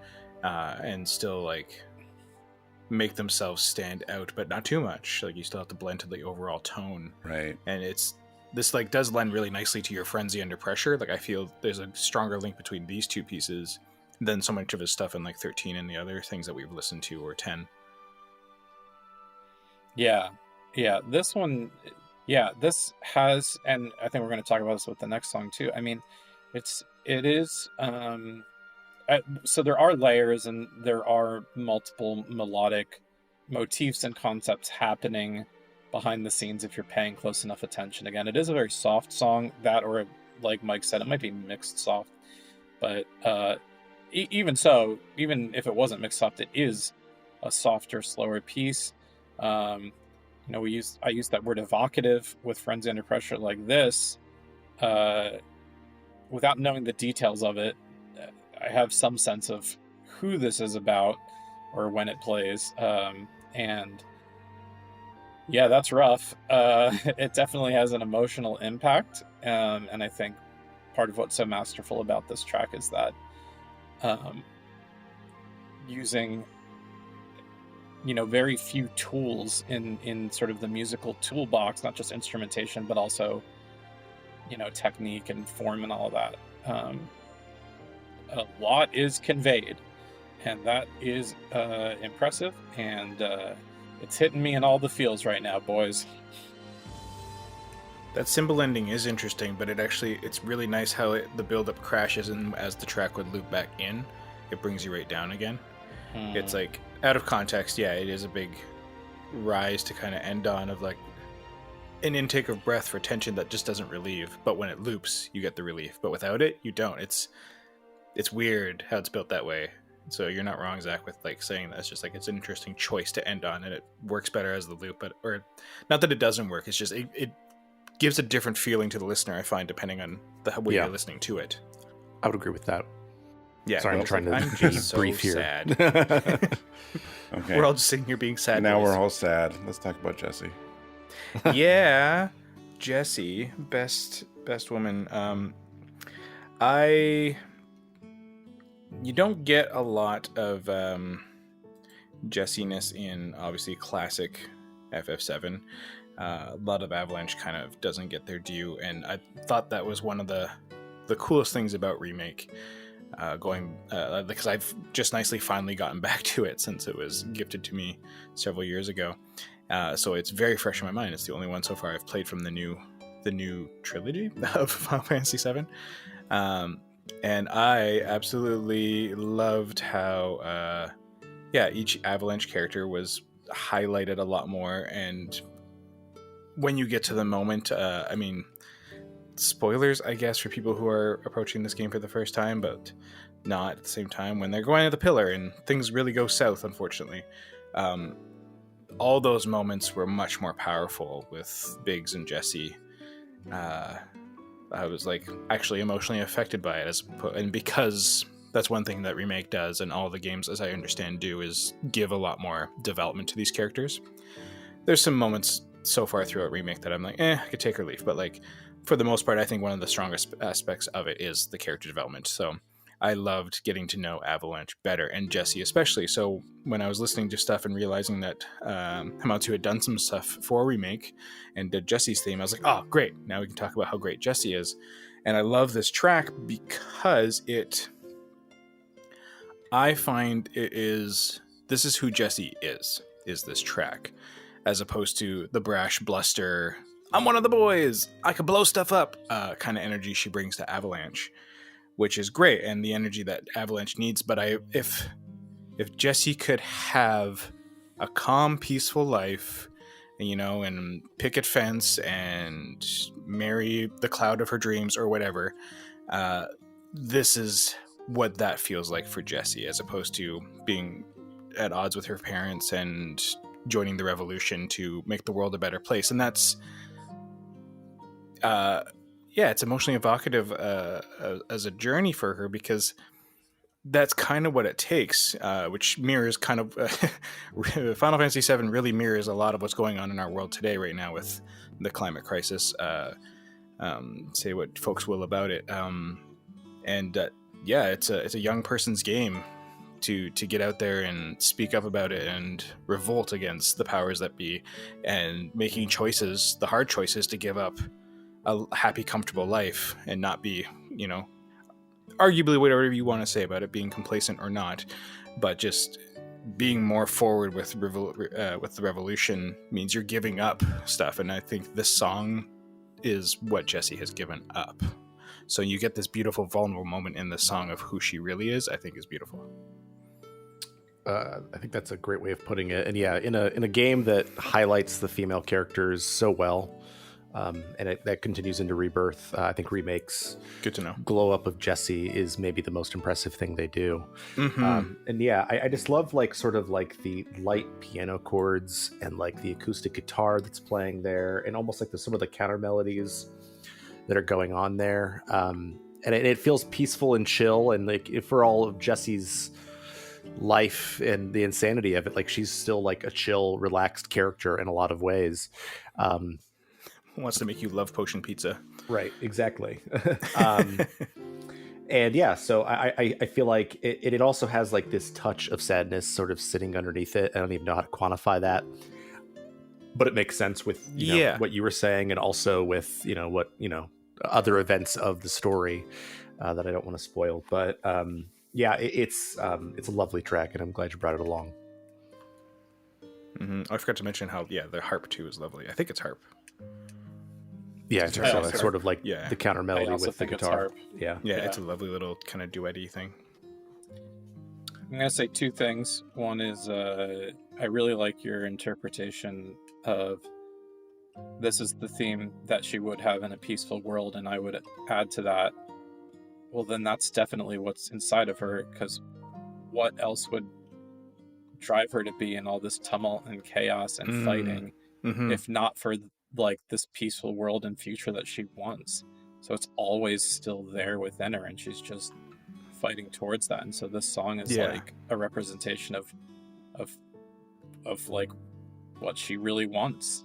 and still like make themselves stand out, but not too much. Like you still have to blend to the overall tone, Right. and this like does lend really nicely to your Frenzy Under Pressure. Like I feel there's a stronger link between these two pieces than so much of his stuff in like 13 and the other things that we've listened to, or 10. Yeah, this one, this has, and I think we're going to talk about this with the next song too. I mean, it is, so there are layers and there are multiple melodic motifs and concepts happening behind the scenes if you're paying close enough attention. Again, it is a very soft song, that, or like Mike said, it might be mixed soft, but even so, even if it wasn't mixed soft, it is a softer, slower piece. I use that word evocative with Frenzy Under Pressure like this, without knowing the details of it. I have some sense of who this is about or when it plays, and yeah, that's rough. It definitely has an emotional impact, and I think part of what's so masterful about this track is that using very few tools in sort of the musical toolbox, not just instrumentation, but also technique and form and all of that. A lot is conveyed, and that is impressive, and it's hitting me in all the feels right now, boys. That cymbal ending is interesting, but it's really nice how the build-up crashes, and as the track would loop back in, it brings you right down again. It's like, out of context, yeah, it is a big rise to kind of end on, of like an intake of breath for tension that just doesn't relieve, but when it loops, you get the relief, but without it, you don't. It's weird how it's built that way. So you're not wrong, Zach, with like saying that. It's just like, it's an interesting choice to end on, and it works better as the loop, or not that it doesn't work, it's just it gives a different feeling to the listener, I find, depending on the way you're listening to it. I would agree with that. Yeah, sorry, I'm trying to I'm be just so brief here. Sad. Okay. We're all just sitting here being sad. Now boys. we're all sad. Let's talk about Jessie. Yeah, Jessie, best woman. You don't get a lot of Jessie-ness in obviously classic FF7. A lot of Avalanche kind of doesn't get their due, and I thought that was one of the coolest things about Remake. Because I've just nicely finally gotten back to it since it was gifted to me several years ago. So it's very fresh in my mind. It's the only one so far I've played from the new trilogy of Final Fantasy VII. And I absolutely loved how each Avalanche character was highlighted a lot more, and when you get to the moment, spoilers, I guess, for people who are approaching this game for the first time, but not at the same time, when they're going to the pillar and things really go south, unfortunately. All those moments were much more powerful with Biggs and Jessie. I was like actually emotionally affected by it, and because that's one thing that Remake does, and all the games, as I understand, do, is give a lot more development to these characters. There's some moments so far throughout Remake that I'm like, I could take or leave, but like for the most part, I think one of the strongest aspects of it is the character development. So I loved getting to know Avalanche better, and Jessie especially. So when I was listening to stuff and realizing that Hamauzu had done some stuff for Remake and did Jessie's theme, I was like, oh, great. Now we can talk about how great Jessie is. And I love this track because I find this is who Jessie is this track, as opposed to the brash bluster, I'm one of the boys, I could blow stuff up kind of energy she brings to Avalanche, which is great, and the energy that Avalanche needs. But if Jessie could have a calm, peaceful life, and picket fence and marry the cloud of her dreams or whatever, this is what that feels like for Jessie, as opposed to being at odds with her parents and joining the revolution to make the world a better place. And that's it's emotionally evocative as a journey for her, because that's kind of what it takes, which mirrors kind of Final Fantasy VII really mirrors a lot of what's going on in our world today right now with the climate crisis. Say what folks will about it. It's a young person's game to get out there and speak up about it and revolt against the powers that be, and making choices, the hard choices, to give up a happy, comfortable life and not be, arguably whatever you want to say about it, being complacent or not, but just being more forward with the revolution means you're giving up stuff. And I think this song is what Jessie has given up. So you get this beautiful, vulnerable moment in the song of who she really is. I think is beautiful. I think that's a great way of putting it. And yeah, in a game that highlights the female characters so well, and that continues into Rebirth. I think Remakes, good to know, glow up of Jessie is maybe the most impressive thing they do. Mm-hmm. And yeah, I just love like sort of like the light piano chords and like the acoustic guitar that's playing there, and almost like some of the counter melodies that are going on there. And it feels peaceful and chill, and like for all of Jessie's life and the insanity of it, like she's still like a chill, relaxed character in a lot of ways. Wants to make you love potion pizza. Right, exactly. And yeah, so I feel like it also has like this touch of sadness sort of sitting underneath it. I don't even know how to quantify that, but it makes sense with what you were saying, and also with what other events of the story that I don't want to spoil. But it's a lovely track, and I'm glad you brought it along. Mm-hmm. I forgot to mention how the harp too is lovely. I think it's harp. Yeah, it's sort of like the counter melody with the guitar. Yeah, it's a lovely little kind of duet-y thing. I'm going to say two things. One is I really like your interpretation of this is the theme that she would have in a peaceful world, and I would add to that, well, then that's definitely what's inside of her, because what else would drive her to be in all this tumult and chaos and fighting if not for like this peaceful world and future that she wants? So it's always still there within her, and she's just fighting towards that. And so this song is like a representation of like what she really wants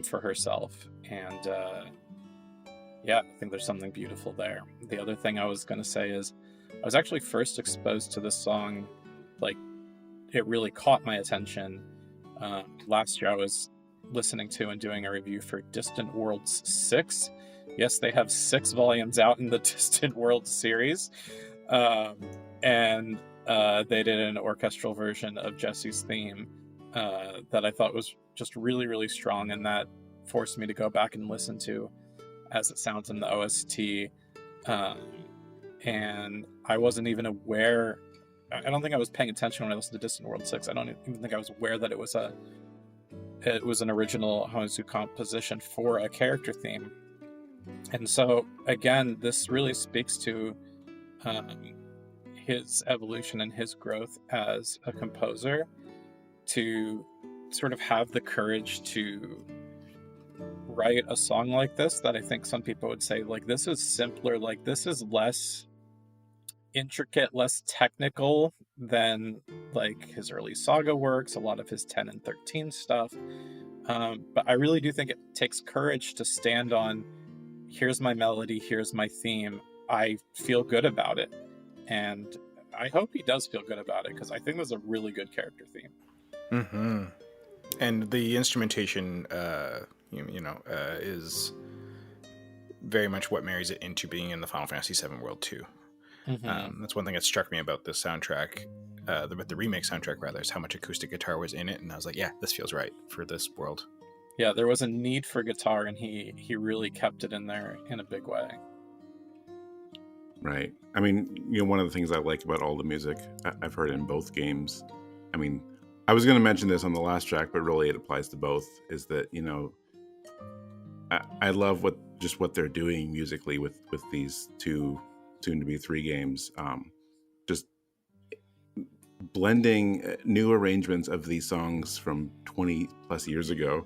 for herself. And I think there's something beautiful there. The other thing I was going to say is I was actually first exposed to this song, like it really caught my attention last year. I was listening to and doing a review for Distant Worlds 6. Yes, they have 6 volumes out in the Distant Worlds series. And they did an orchestral version of Jessie's theme that I thought was just really, really strong, and that forced me to go back and listen to as it sounds in the OST. And I wasn't even aware, I don't think I was paying attention when I listened to Distant World 6. I don't even think I was aware that it was an original Hamauzu composition for a character theme. And so, again, this really speaks to his evolution and his growth as a composer, to sort of have the courage to write a song like this, that I think some people would say, like, this is simpler, like, this is less intricate, less technical than, like, his early SaGa works, a lot of his 10 and 13 stuff. But I really do think it takes courage to stand on, here's my melody, here's my theme, I feel good about it. And I hope he does feel good about it, because I think there's a really good character theme. Mm-hmm. And the instrumentation, is very much what marries it into being in the Final Fantasy VII world too. Mm-hmm. That's one thing that struck me about this soundtrack, the remake soundtrack rather, is how much acoustic guitar was in it, and I was like, yeah, this feels right for this world. Yeah, there was a need for guitar, and he really kept it in there in a big way. Right. I mean, one of the things I like about all the music I've heard in both games, I mean, I was going to mention this on the last track, but really it applies to both, is that, I love what they're doing musically with these 2, soon to be 3 games. Just blending new arrangements of these songs from 20 plus years ago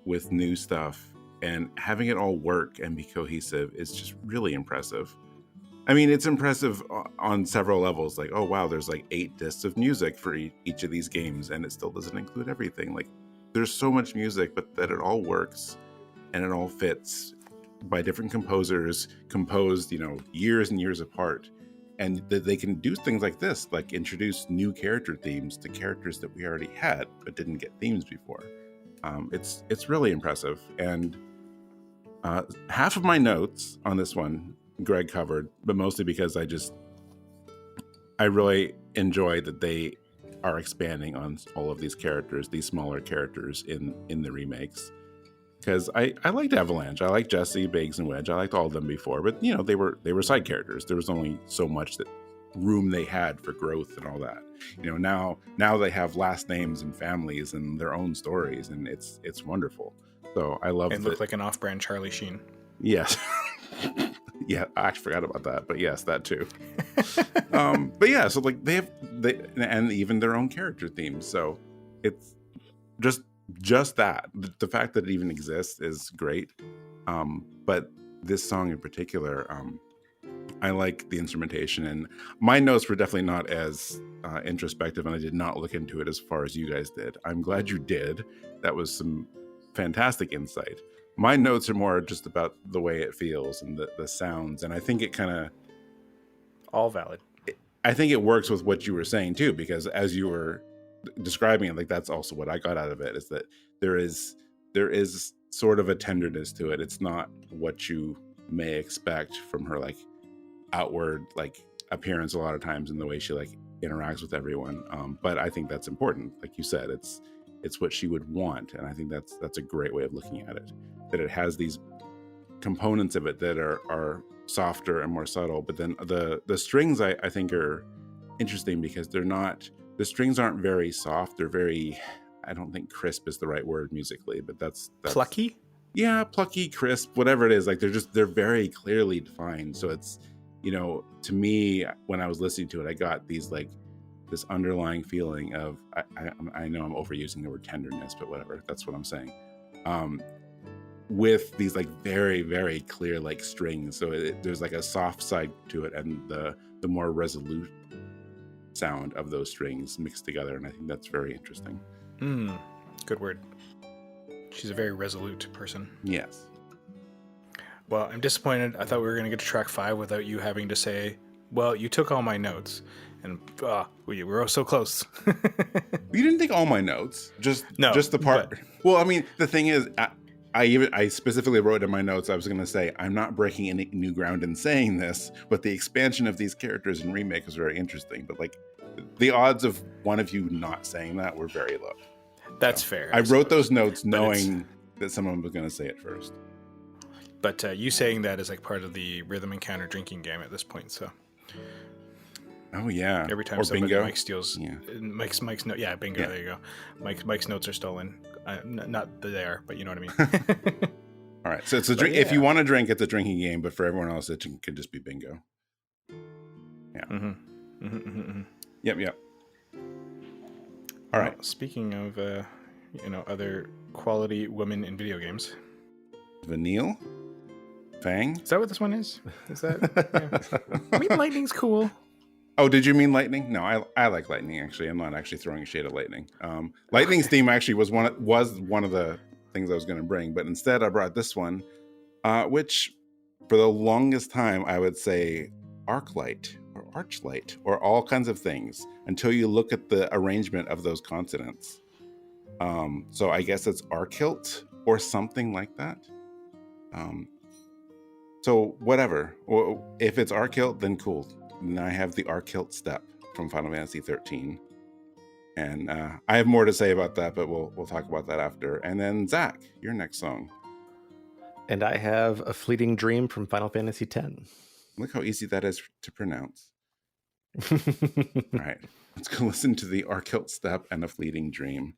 with new stuff and having it all work and be cohesive is just really impressive. I mean, it's impressive on several levels. Like, oh wow, there's like 8 discs of music for each of these games, and it still doesn't include everything. Like, there's so much music, but that it all works and it all fits by different composers, composed, years and years apart. And that they can do things like this, like introduce new character themes to characters that we already had but didn't get themes before. It's really impressive. And half of my notes on this one Greg covered, but mostly because I really enjoy that they are expanding on all of these characters, these smaller characters in the remakes. Because I liked Avalanche, I liked Jessie, Biggs, and Wedge. I liked all of them before, but they were side characters. There was only so much that room they had for growth and all that. Now they have last names and families and their own stories, and it's wonderful. So I love it. Look like an off-brand Charlie Sheen. Yes. Yeah, I actually forgot about that, but yes, that too. But yeah, so like they and even their own character themes. So it's just that the fact that it even exists is great. But this song in particular, I like the instrumentation, and my notes were definitely not as introspective, and I did not look into it as far as you guys did. I'm glad you did. That was some fantastic insight. My notes are more just about the way it feels and the sounds, and I think it kind of all valid. I think it works with what you were saying too, because as you were describing it, like that's also what I got out of it, is that there is sort of a tenderness to it. It's not what you may expect from her like outward like appearance a lot of times in the way she like interacts with everyone. But I think that's important. Like you said, it's what she would want, and I think that's a great way of looking at it. That it has these components of it that are softer and more subtle, but then the strings I think are interesting because the strings aren't very soft. They're very, I don't think crisp is the right word musically, but that's plucky. Yeah, plucky, crisp, whatever it is. Like they're very clearly defined. So it's, to me, when I was listening to it, I got these like this underlying feeling of, I know I'm overusing the word tenderness, but whatever, that's what I'm saying. With these like very, very clear like strings. So there's like a soft side to it and the more resolute sound of those strings mixed together. And I think that's very interesting. Good word. She's a very resolute person. Yes. Well, I'm disappointed. I thought we were going to get to track 5 without you having to say, well, you took all my notes. And we were so close. You didn't take all my notes. Just the part. But... Well, I mean, the thing is, I specifically wrote in my notes, I was going to say, I'm not breaking any new ground in saying this, but the expansion of these characters in Remake is very interesting. But like, the odds of one of you not saying that were very low. That's fair. I wrote those notes knowing that someone was going to say it first. But you saying that is like part of the rhythm encounter drinking game at this point, so... Oh yeah. Every time or somebody bingo. Mike steals Mike's note. Yeah, bingo. Yeah. There you go. Mike's notes are stolen. Not that they are, but you know what I mean. All right. So it's a drink. Yeah. If you want to drink, it's a drinking game. But for everyone else, it could just be bingo. Yeah. Yep. All right. Speaking of other quality women in video games. Vanille. Fang. Is that what this one is? Is that? Yeah. I mean, lightning's cool. Oh, did you mean Lightning? No, I like Lightning, actually. I'm not actually throwing shade at Lightning. Lightning's theme actually was one of the things I was going to bring, but instead I brought this one, which for the longest time I would say Arclight or Archlight or all kinds of things until you look at the arrangement of those consonants. So I guess it's Archylte or something like that. So whatever. If it's Archylte, then cool. And I have the Archylte step from Final Fantasy XIII. And I have more to say about that, but we'll talk about that after. And then Zach, your next song. And I have A Fleeting Dream from Final Fantasy X. Look how easy that is to pronounce. All right, let's go listen to the Archylte step and A Fleeting Dream.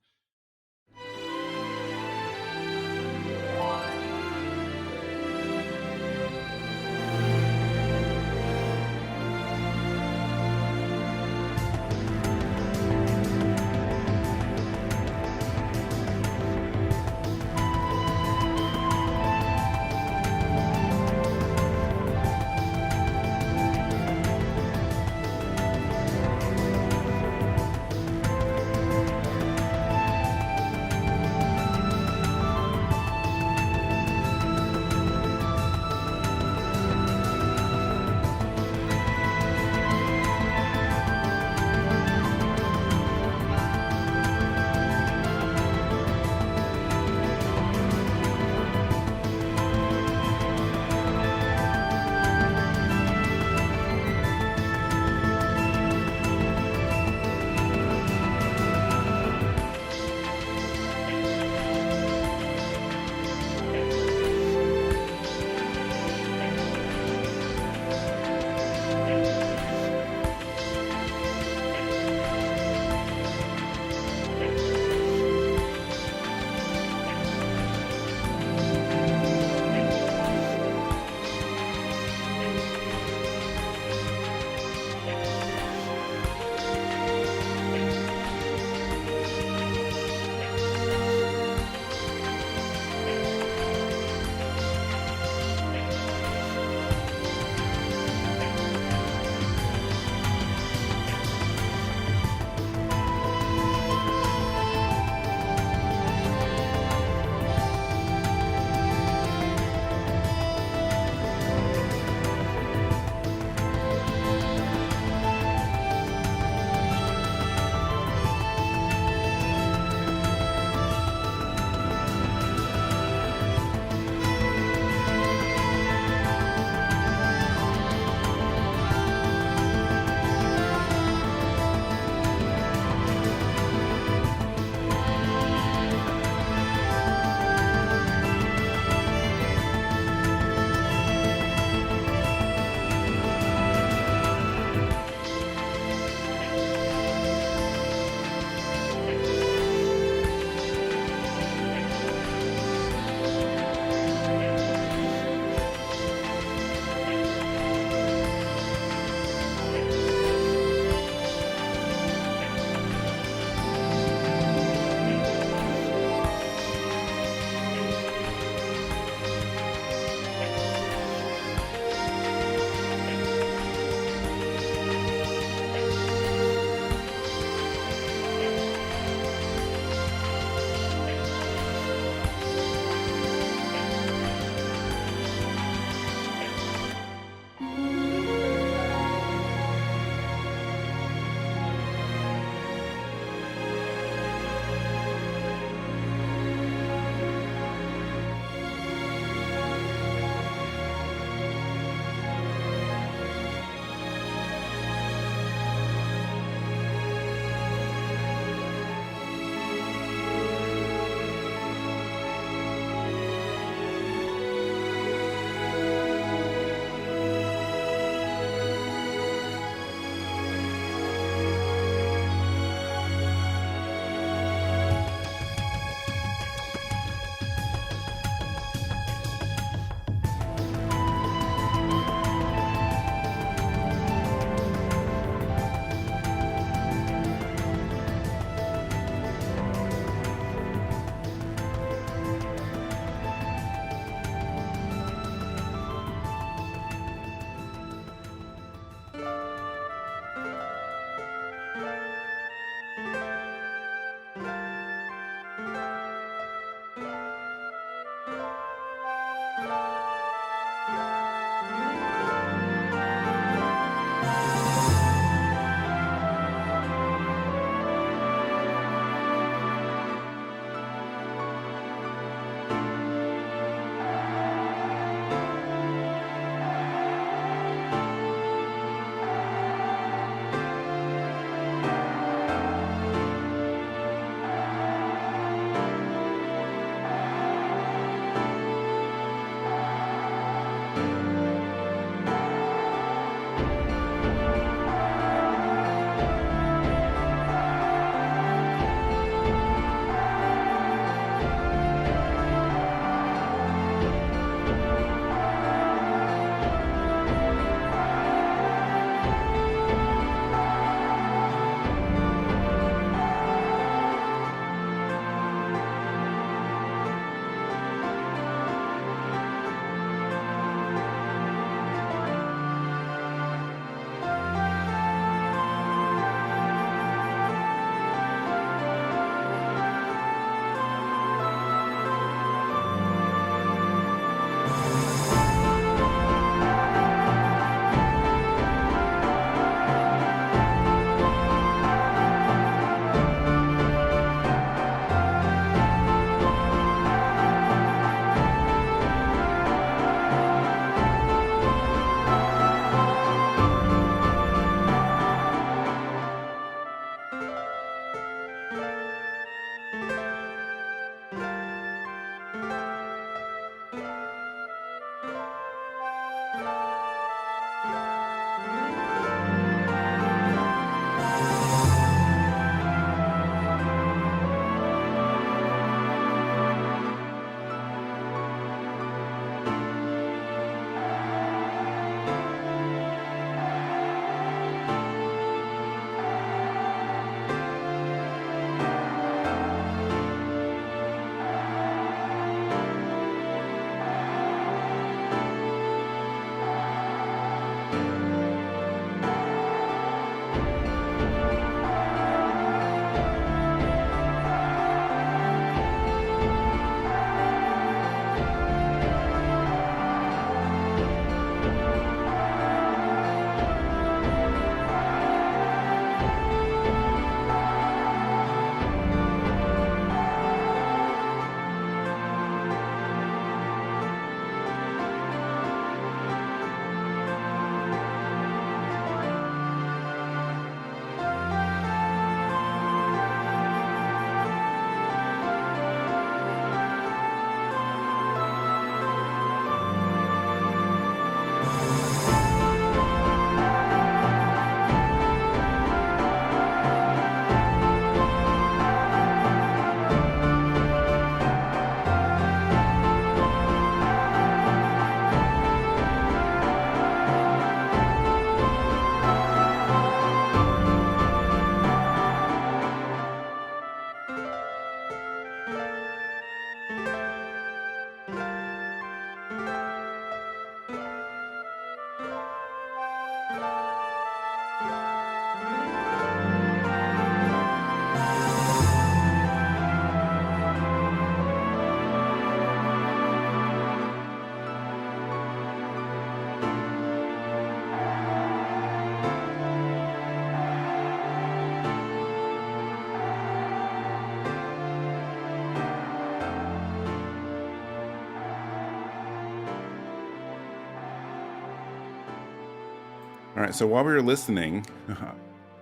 All right, so while we were listening,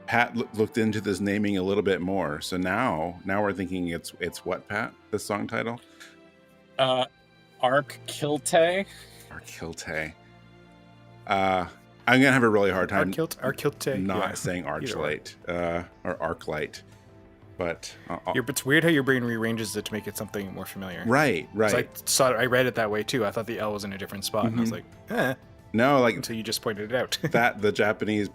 Pat looked into this naming a little bit more. So now we're thinking it's what, Pat? The song title? Archylte. Archylte. I'm gonna have a really hard time Archylte. not saying Archylte or Arclight, but it's weird how your brain rearranges it to make it something more familiar. Right. I read it that way too. I thought the L was in a different spot, and I was like, no, like until you just pointed it out. that the Japanese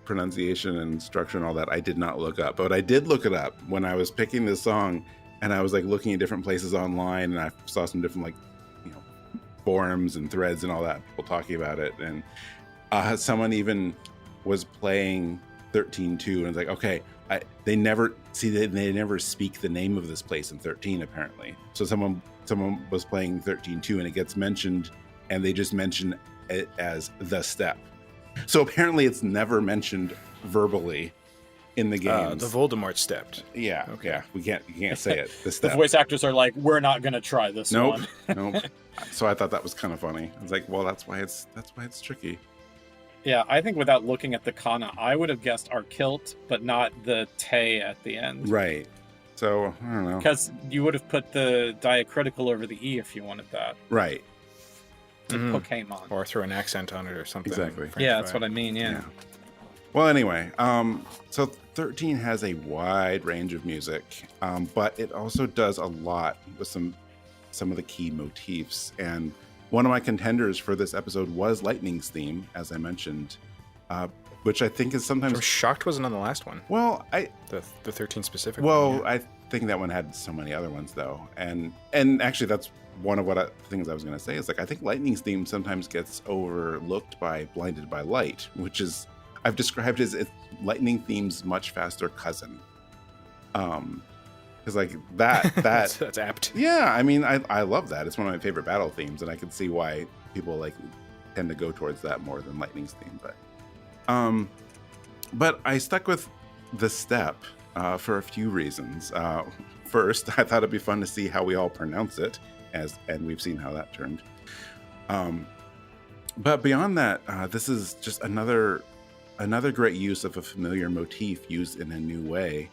pronunciation and structure and all that I did not look up, but I did look it up when I was picking this song, and I was like looking at different places online, and I saw some different forums and threads and all that, people talking about it, and someone even was playing 13.2 and it's like, okay, they never speak the name of this place in 13 apparently. So someone was playing 13.2 and it gets mentioned, and they just mention it as the Steppe. So apparently it's never mentioned verbally in the game. The Voldemort stepped. Yeah. Okay. Yeah. You can't say it. The The Steppe. voice actors are like, we're not gonna try this one. Nope. So I thought that was kind of funny. I was like, well, that's why it's tricky. Yeah, I think without looking at the kana, I would have guessed Archylte, but not the te at the end. Right. So I don't know. Because you would have put the diacritical over the e if you wanted that. Right. Like Pokemon. Or throw an accent on it or something. Exactly. Yeah, that's what I mean. Yeah. Well, anyway, so 13 has a wide range of music, but it also does a lot with some of the key motifs. And one of my contenders for this episode was Lightning's theme, as I mentioned, which I think is sometimes. I'm shocked wasn't on the last one. Well, the 13 specific. Well, one, yeah. I think that one had so many other ones though, and actually that's one of things I was going to say is like I think Lightning's theme sometimes gets overlooked by Blinded by Light, which is I've described as Lightning theme's much faster cousin. Because like that that's apt. Yeah, I mean I love that. It's one of my favorite battle themes, and I can see why people like tend to go towards that more than Lightning's theme. But I stuck with the Steppe for a few reasons. First, I thought it'd be fun to see how we all pronounce it, and we've seen how that turned. But beyond that, this is just another great use of a familiar motif used in a new way.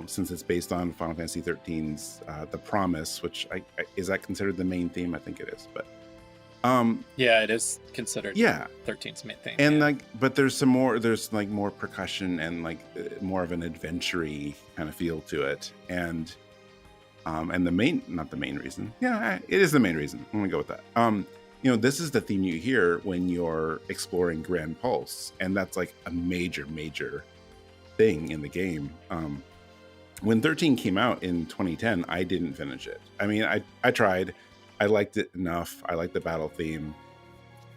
Since it's based on Final Fantasy XIII's The Promise, which is that considered the main theme? I think it is, but yeah, it is considered 13's main theme. And but there's more percussion and more of an adventure-y kind of feel to it, and not the main reason. Yeah, it is the main reason. I'm gonna go with that. This is the theme you hear when you're exploring Grand Pulse, and that's like a major thing in the game. When 13 came out in 2010, I didn't finish it. I mean, I tried. I liked it enough. I liked the battle theme.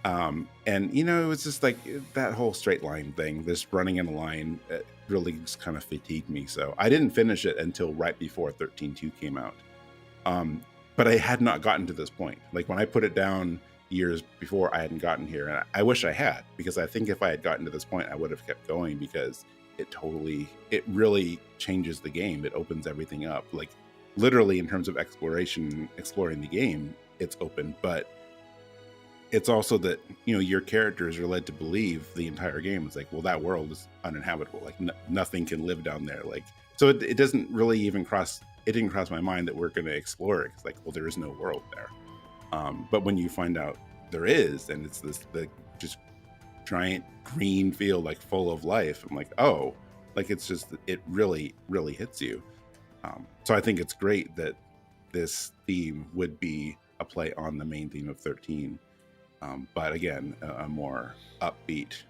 And, it was just like that whole straight line thing, this running in a line, really just kind of fatigued me. So I didn't finish it until right before 13.2 came out. But I had not gotten to this point. Like when I put it down years before, I hadn't gotten here. And I wish I had, because I think if I had gotten to this point, I would have kept going, because it really changes the game. It opens everything up. Like literally in terms of exploring the game, it's open, but it's also that, your characters are led to believe the entire game. It's like, well, that world is uninhabitable. Like nothing can live down there. Like, so it doesn't really even it didn't cross my mind that we're going to explore it. It's like, well, there is no world there. But when you find out there is, and it's the just giant green field, like full of life, I'm like, oh, like it's just, it really hits you. So I think it's great that this theme would be a play on the main theme of 13, but again, a more upbeat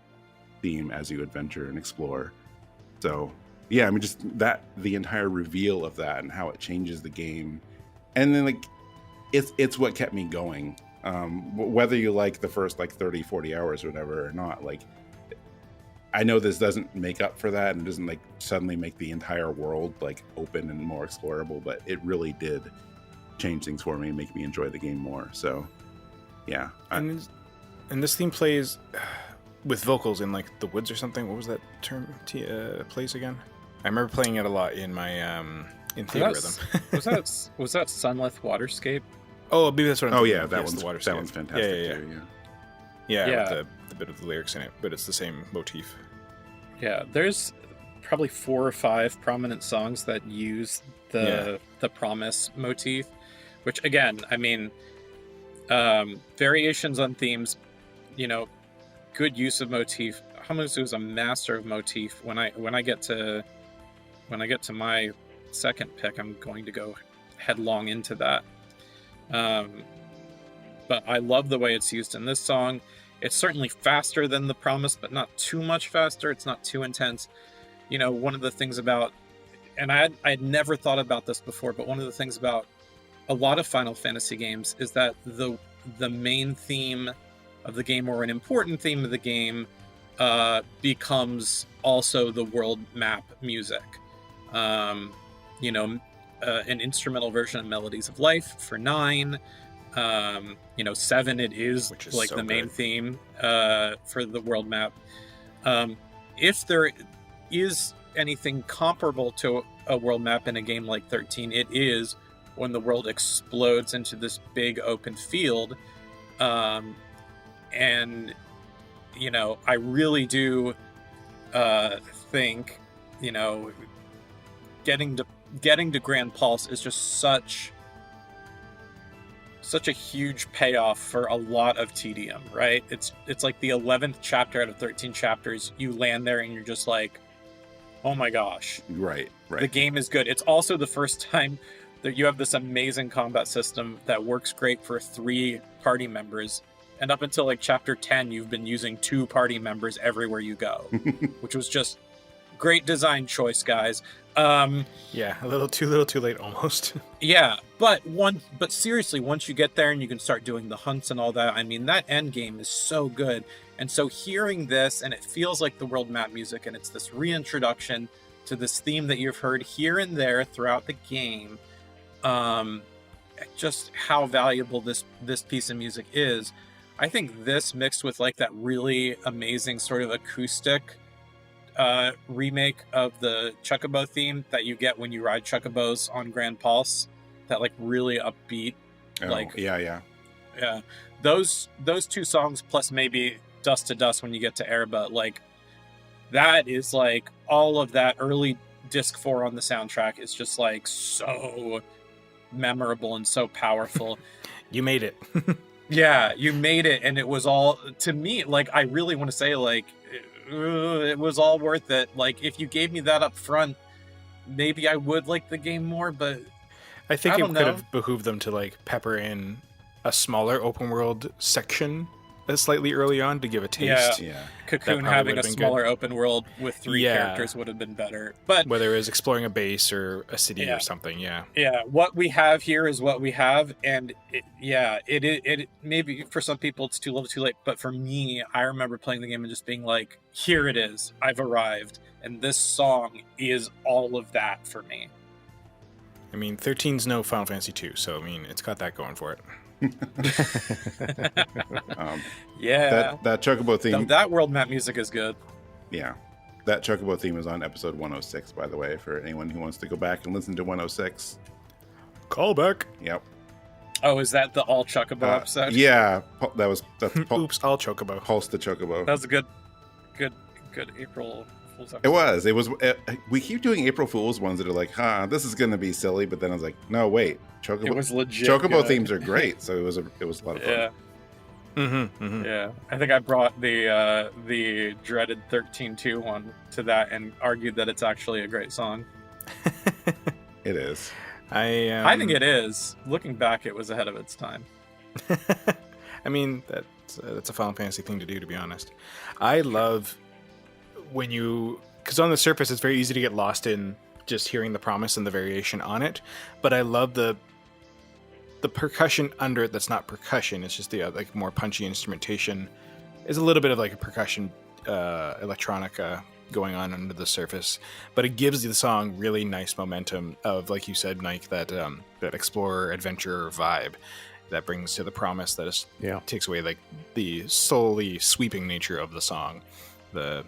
theme as you adventure and explore. So yeah, I mean, just that, the entire reveal of that and how it changes the game, and then like it's what kept me going. Whether you like the first 30-40 hours or whatever or not, like I know this doesn't make up for that and doesn't suddenly make the entire world open and more explorable, but it really did change things for me and make me enjoy the game more. So yeah. And this theme plays with vocals in the woods or something. What was that term plays again? I remember playing it a lot in my in Theatrhythm. was that Sunleth Waterscape? Oh, maybe that's what I'm Oh thinking yeah, of. that Yes, one's the Waterscape. that one's fantastic too. Yeah. Yeah, with the bit of the lyrics in it, but it's the same motif. Yeah, there's probably 4 or 5 prominent songs that use the promise motif, which again, I mean, variations on themes, good use of motif. Hamauzu is a master of motif. When I get to my second pick, I'm going to go headlong into that. But I love the way it's used in this song. It's certainly faster than The Promise, but not too much faster. It's not too intense. One of the things about, and I had never thought about this before, but one of the things about a lot of Final Fantasy games is that the main theme of the game, or an important theme of the game, becomes also the world map music. An instrumental version of Melodies of Life for 9. 7, it is like so the main theme for the world map. If there is anything comparable to a world map in a game like 13, it is when the world explodes into this big open field. I really do think, getting to Grand Pulse is just such a huge payoff for a lot of tedium, right? It's like the 11th chapter out of 13 chapters. You land there and you're just like, oh my gosh. Right. The game is good. It's also the first time that you have this amazing combat system that works great for 3 party members. And up until like chapter 10, you've been using 2 party members everywhere you go, which was just great design choice, guys. A little too late almost. Yeah, but seriously, once you get there and you can start doing the hunts and all that, I mean, that end game is so good. And so hearing this, and it feels like the world map music, and it's this reintroduction to this theme that you've heard here and there throughout the game, just how valuable this piece of music is. I think this mixed with like that really amazing sort of acoustic remake of the Chocobo theme that you get when you ride Chocobos on Grand Pulse, that like really upbeat, yeah. Those 2 songs plus maybe Dust to Dust when you get to Erba, like that is like all of that early disc 4 on the soundtrack is just like so memorable and so powerful. You made it. Yeah, you made it, and it was all, to me, like, I really want to say, like, it was all worth it. Like, if you gave me that up front, maybe I would like the game more, but I think it could have behooved them to, like, pepper in a smaller open world section slightly early on to give a taste. Yeah. Cocoon having a smaller open world with 3 characters would have been better. But whether it was exploring a base or a city or something, Yeah, what we have here is what we have, and it maybe for some people it's too little too late, but for me, I remember playing the game and just being like, here it is, I've arrived, and this song is all of that for me. I mean, 13's no Final Fantasy 2, so I mean, it's got that going for it. That Chocobo theme. That world map music is good. Yeah, that Chocobo theme is on episode 106, by the way, for anyone who wants to go back and listen to 106. Callback. Yep. Oh, is that the all Chocobo episode? Yeah, that's Oops, all Chocobo. Pulse the Chocobo. That was a good April Fool's episode. It was. We keep doing April Fool's ones that are like, this is going to be silly, but then I was like, no, wait. Chocobo, it was legit. Chocobo good. themes are great, so it was a lot of fun. Yeah. Yeah, I think I brought the dreaded 13-2 one to that and argued that it's actually a great song. It is. I think it is. Looking back, it was ahead of its time. I mean, that's a Final Fantasy thing to do, to be honest. I love when because on the surface, it's very easy to get lost in just hearing the promise and the variation on it, but I love the percussion under it that's not percussion. It's just the like more punchy instrumentation. Is a little bit of like a percussion electronica going on under the surface, but it gives the song really nice momentum of, like you said, Nike, that explorer adventure vibe that brings to the promise that is takes away like the solely sweeping nature of the song, the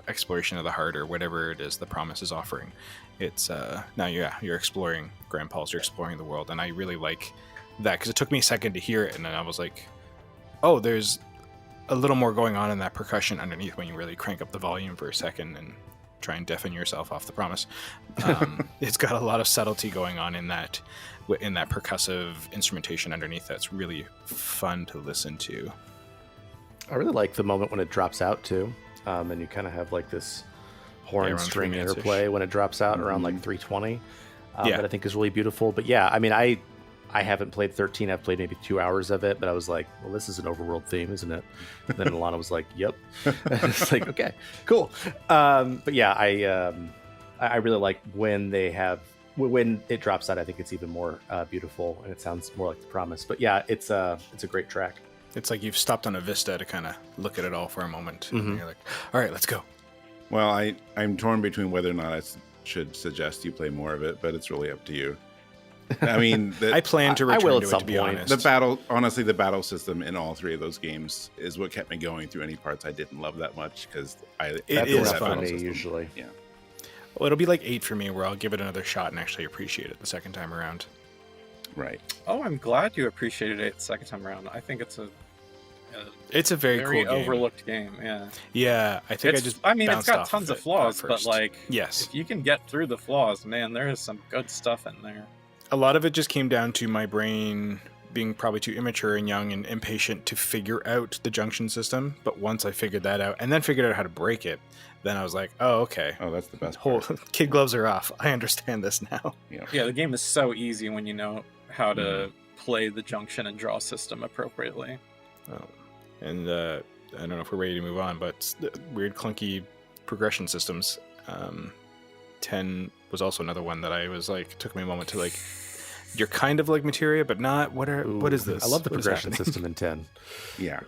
exploration of the heart or whatever it is the promise is offering. It's now you're exploring Grand Pulse, you're exploring the world, and I really like that because it took me a second to hear it, and then I was like, oh, there's a little more going on in that percussion underneath when you really crank up the volume for a second and try and deafen yourself off the promise. It's got a lot of subtlety going on in that percussive instrumentation underneath that's really fun to listen to. I really like the moment when it drops out too, and you kind of have like this horn around string 3 minutes-ish. interplay when it drops out around like 3:20. That I think is really beautiful. But yeah, I mean, I haven't played 13. I've played maybe 2 hours of it, but I was like, well, this is an overworld theme, isn't it? And then Alana was like, yep. It's like, okay, cool. But yeah, I really like when it drops out. I think it's even more beautiful, and it sounds more like the promise. But yeah, it's a great track. It's like you've stopped on a vista to kind of look at it all for a moment. And you're like, all right, let's go. Well, I'm torn between whether or not I should suggest you play more of it, but it's really up to you. I mean, I plan to return to it, to be honest. The battle system in all 3 of those games is what kept me going through any parts I didn't love that much, because it is fun usually. Yeah. Well, it'll be like 8 for me, where I'll give it another shot and actually appreciate it the second time around. Right. Oh, I'm glad you appreciated it the second time around. I think it's a very cool game. overlooked game. Yeah. Yeah, I think it's got tons of flaws, but like, yes, if you can get through the flaws, man, there is some good stuff in there. A lot of it just came down to my brain being probably too immature and young and impatient to figure out the junction system. But once I figured that out and then figured out how to break it, then I was like, oh, okay. Oh, that's the best part. Kid gloves are off. I understand this now. Yeah, the game is so easy when you know how to play the junction and draw system appropriately. Oh. And I don't know if we're ready to move on, but weird clunky progression systems. 10 was also another one that I was like, took me a moment to like, you're kind of like materia, but not. What is this? I love the What is progression happening? system in 10. Yeah.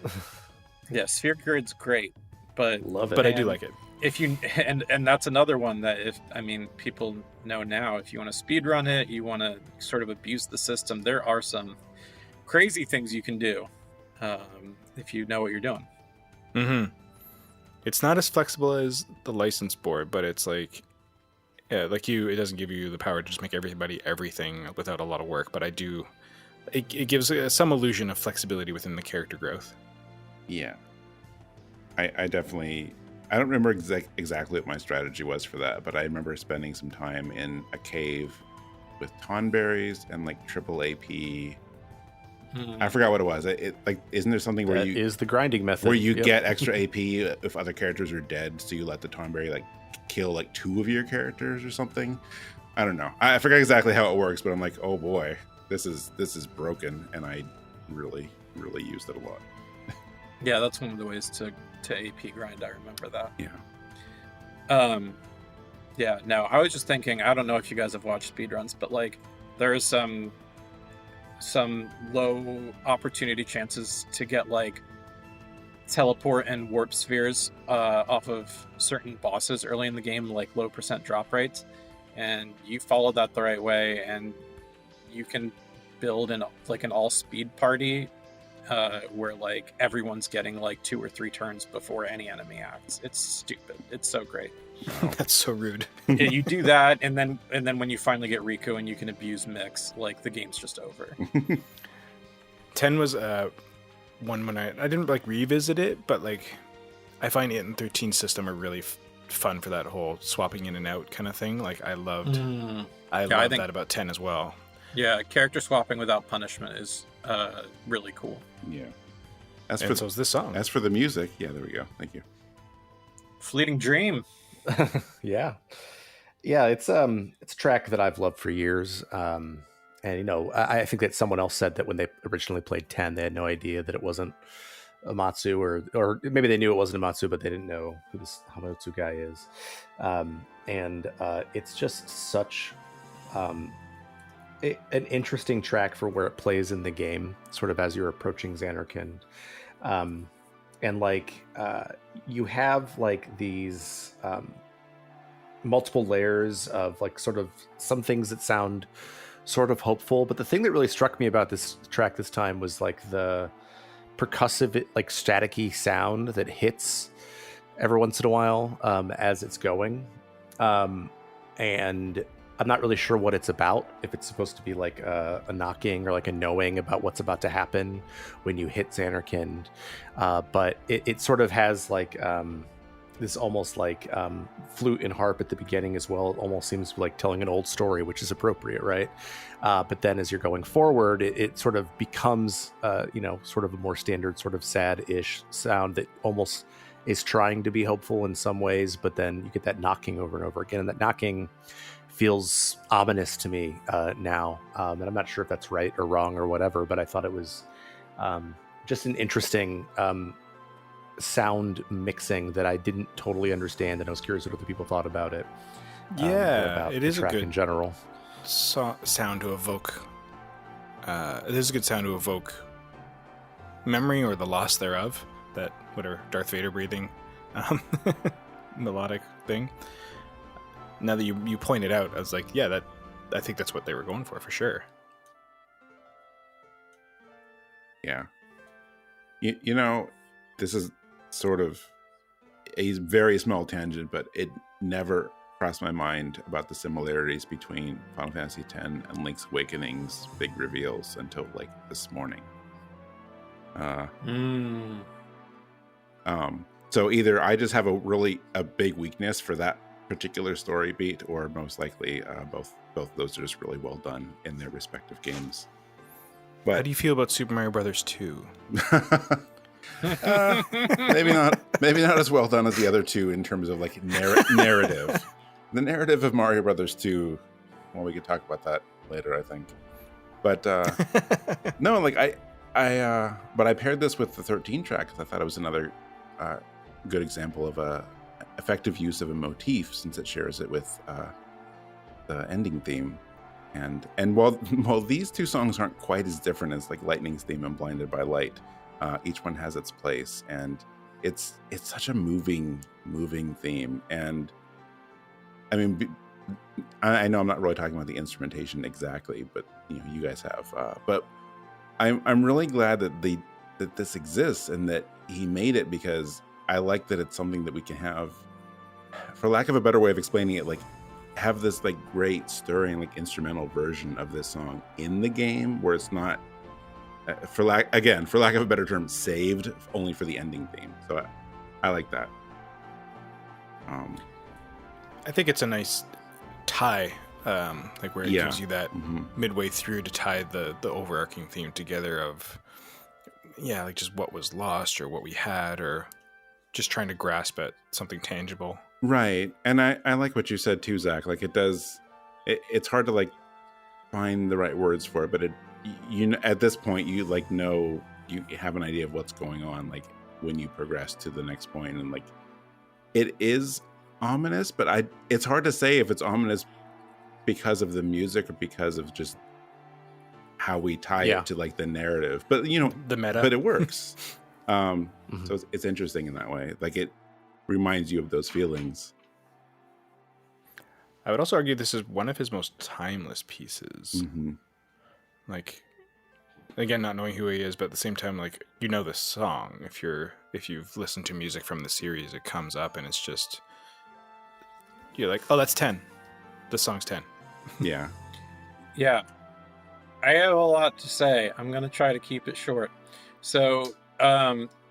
Yeah, sphere grid's great, but Love it. But I do like it. If you and that's another one that people know now, if you want to speed run it, you want to sort of abuse the system, there are some crazy things you can do if you know what you're doing. Mm-hmm. It's not as flexible as the license board, but it's like, yeah, like it doesn't give you the power to just make everybody everything without a lot of work, but it gives some illusion of flexibility within the character growth. Yeah. I definitely, I don't remember exactly what my strategy was for that, but I remember spending some time in a cave with tonberries and like triple AP. I forgot what it was. Isn't there something where That is the grinding method. where you get extra AP if other characters are dead, so you let the tonberry like kill like 2 of your characters or something? I don't know. I forgot exactly how it works, but I'm like, oh boy, this is broken, and I really used it a lot. Yeah, that's one of the ways to AP grind. I remember that. Yeah. Yeah. No, I was just thinking. I don't know if you guys have watched speedruns, but like, there is some low opportunity chances to get like teleport and warp spheres off of certain bosses early in the game, like low % drop rates, and you follow that the right way, and you can build an all speed party where like everyone's getting like 2 or 3 turns before any enemy acts. It's stupid. It's so great. That's so rude. Yeah, you do that, and then when you finally get Riku and you can abuse Mix, like the game's just over. 10 was one when I didn't like revisit it, but like I find it and 13 system are really fun for that whole swapping in and out kind of thing. Like I loved that about 10 as well. Yeah, character swapping without punishment is really cool. Yeah. So is this song. As for the music, yeah, there we go. Thank you. Fleeting Dream. Yeah, it's a track that I've loved for years. And I think that someone else said that when they originally played 10, they had no idea that it wasn't Uematsu, or maybe they knew it wasn't Uematsu, but they didn't know who this Hamauzu guy is. And it's just such an interesting track for where it plays in the game, sort of as you're approaching Xanarkand. And like you have like these multiple layers of like sort of some things that sound sort of hopeful, but the thing that really struck me about this track this time was like the percussive, like staticky sound that hits every once in a while as it's going, and I'm not really sure what it's about. If it's supposed to be like a knocking or like a knowing about what's about to happen when you hit Xanarkand, but it sort of has like this almost like flute and harp at the beginning as well. It almost seems like telling an old story, which is appropriate, right? But then as you're going forward, it sort of becomes, sort of a more standard sort of sad-ish sound that almost is trying to be hopeful in some ways, but then you get that knocking over and over again, and that knocking feels ominous to me now, and I'm not sure if that's right or wrong or whatever, but I thought it was just an interesting sound mixing that I didn't totally understand, and I was curious what other people thought about it. Yeah, it is a track good in general. sound to evoke. It is a good sound to evoke memory or the loss thereof. That whatever Darth Vader breathing melodic thing. Now that you pointed out, I was like, yeah, I think that's what they were going for sure. Yeah. You know, this is sort of a very small tangent, but it never crossed my mind about the similarities between Final Fantasy X and Link's Awakening's big reveals until like this morning. So either I just have a big weakness for that particular story beat, or most likely both of those are just really well done in their respective games. But how do you feel about Super Mario Brothers 2? maybe not as well done as the other two in terms of like narrative. The narrative of Mario Brothers 2, well, we could talk about that later, I think. But no, like but I paired this with the 13 track because I thought it was another good example of a effective use of a motif, since it shares it with the ending theme. And while these two songs aren't quite as different as like Lightning's theme and Blinded by Light, each one has its place, and it's such a moving theme. And I mean, I know I'm not really talking about the instrumentation exactly, but you guys have. But I'm really glad that this exists and that he made it, because I like that it's something that we can have, for lack of a better way of explaining it, like have this like great stirring like instrumental version of this song in the game, where it's not for lack of a better term, saved only for the ending theme. So I like that. I think it's a nice tie, like where it gives you that midway through to tie the overarching theme together of, like just what was lost or what we had, or just trying to grasp at something tangible. Right. And I like what you said too, Zach. Like it's hard to like find the right words for it, but at this point you like know, you have an idea of what's going on, like when you progress to the next point, and like it is ominous, but it's hard to say if it's ominous because of the music or because of just how we tie it to like the narrative. But the meta, but it works. So it's interesting in that way. Like it reminds you of those feelings. I would also argue this is one of his most timeless pieces. Like, again, not knowing who he is, but at the same time, like, the song. If you've listened to music from the series, it comes up and it's just, you're like, oh, that's 10. This song's 10. Yeah. Yeah. I have a lot to say. I'm going to try to keep it short. So,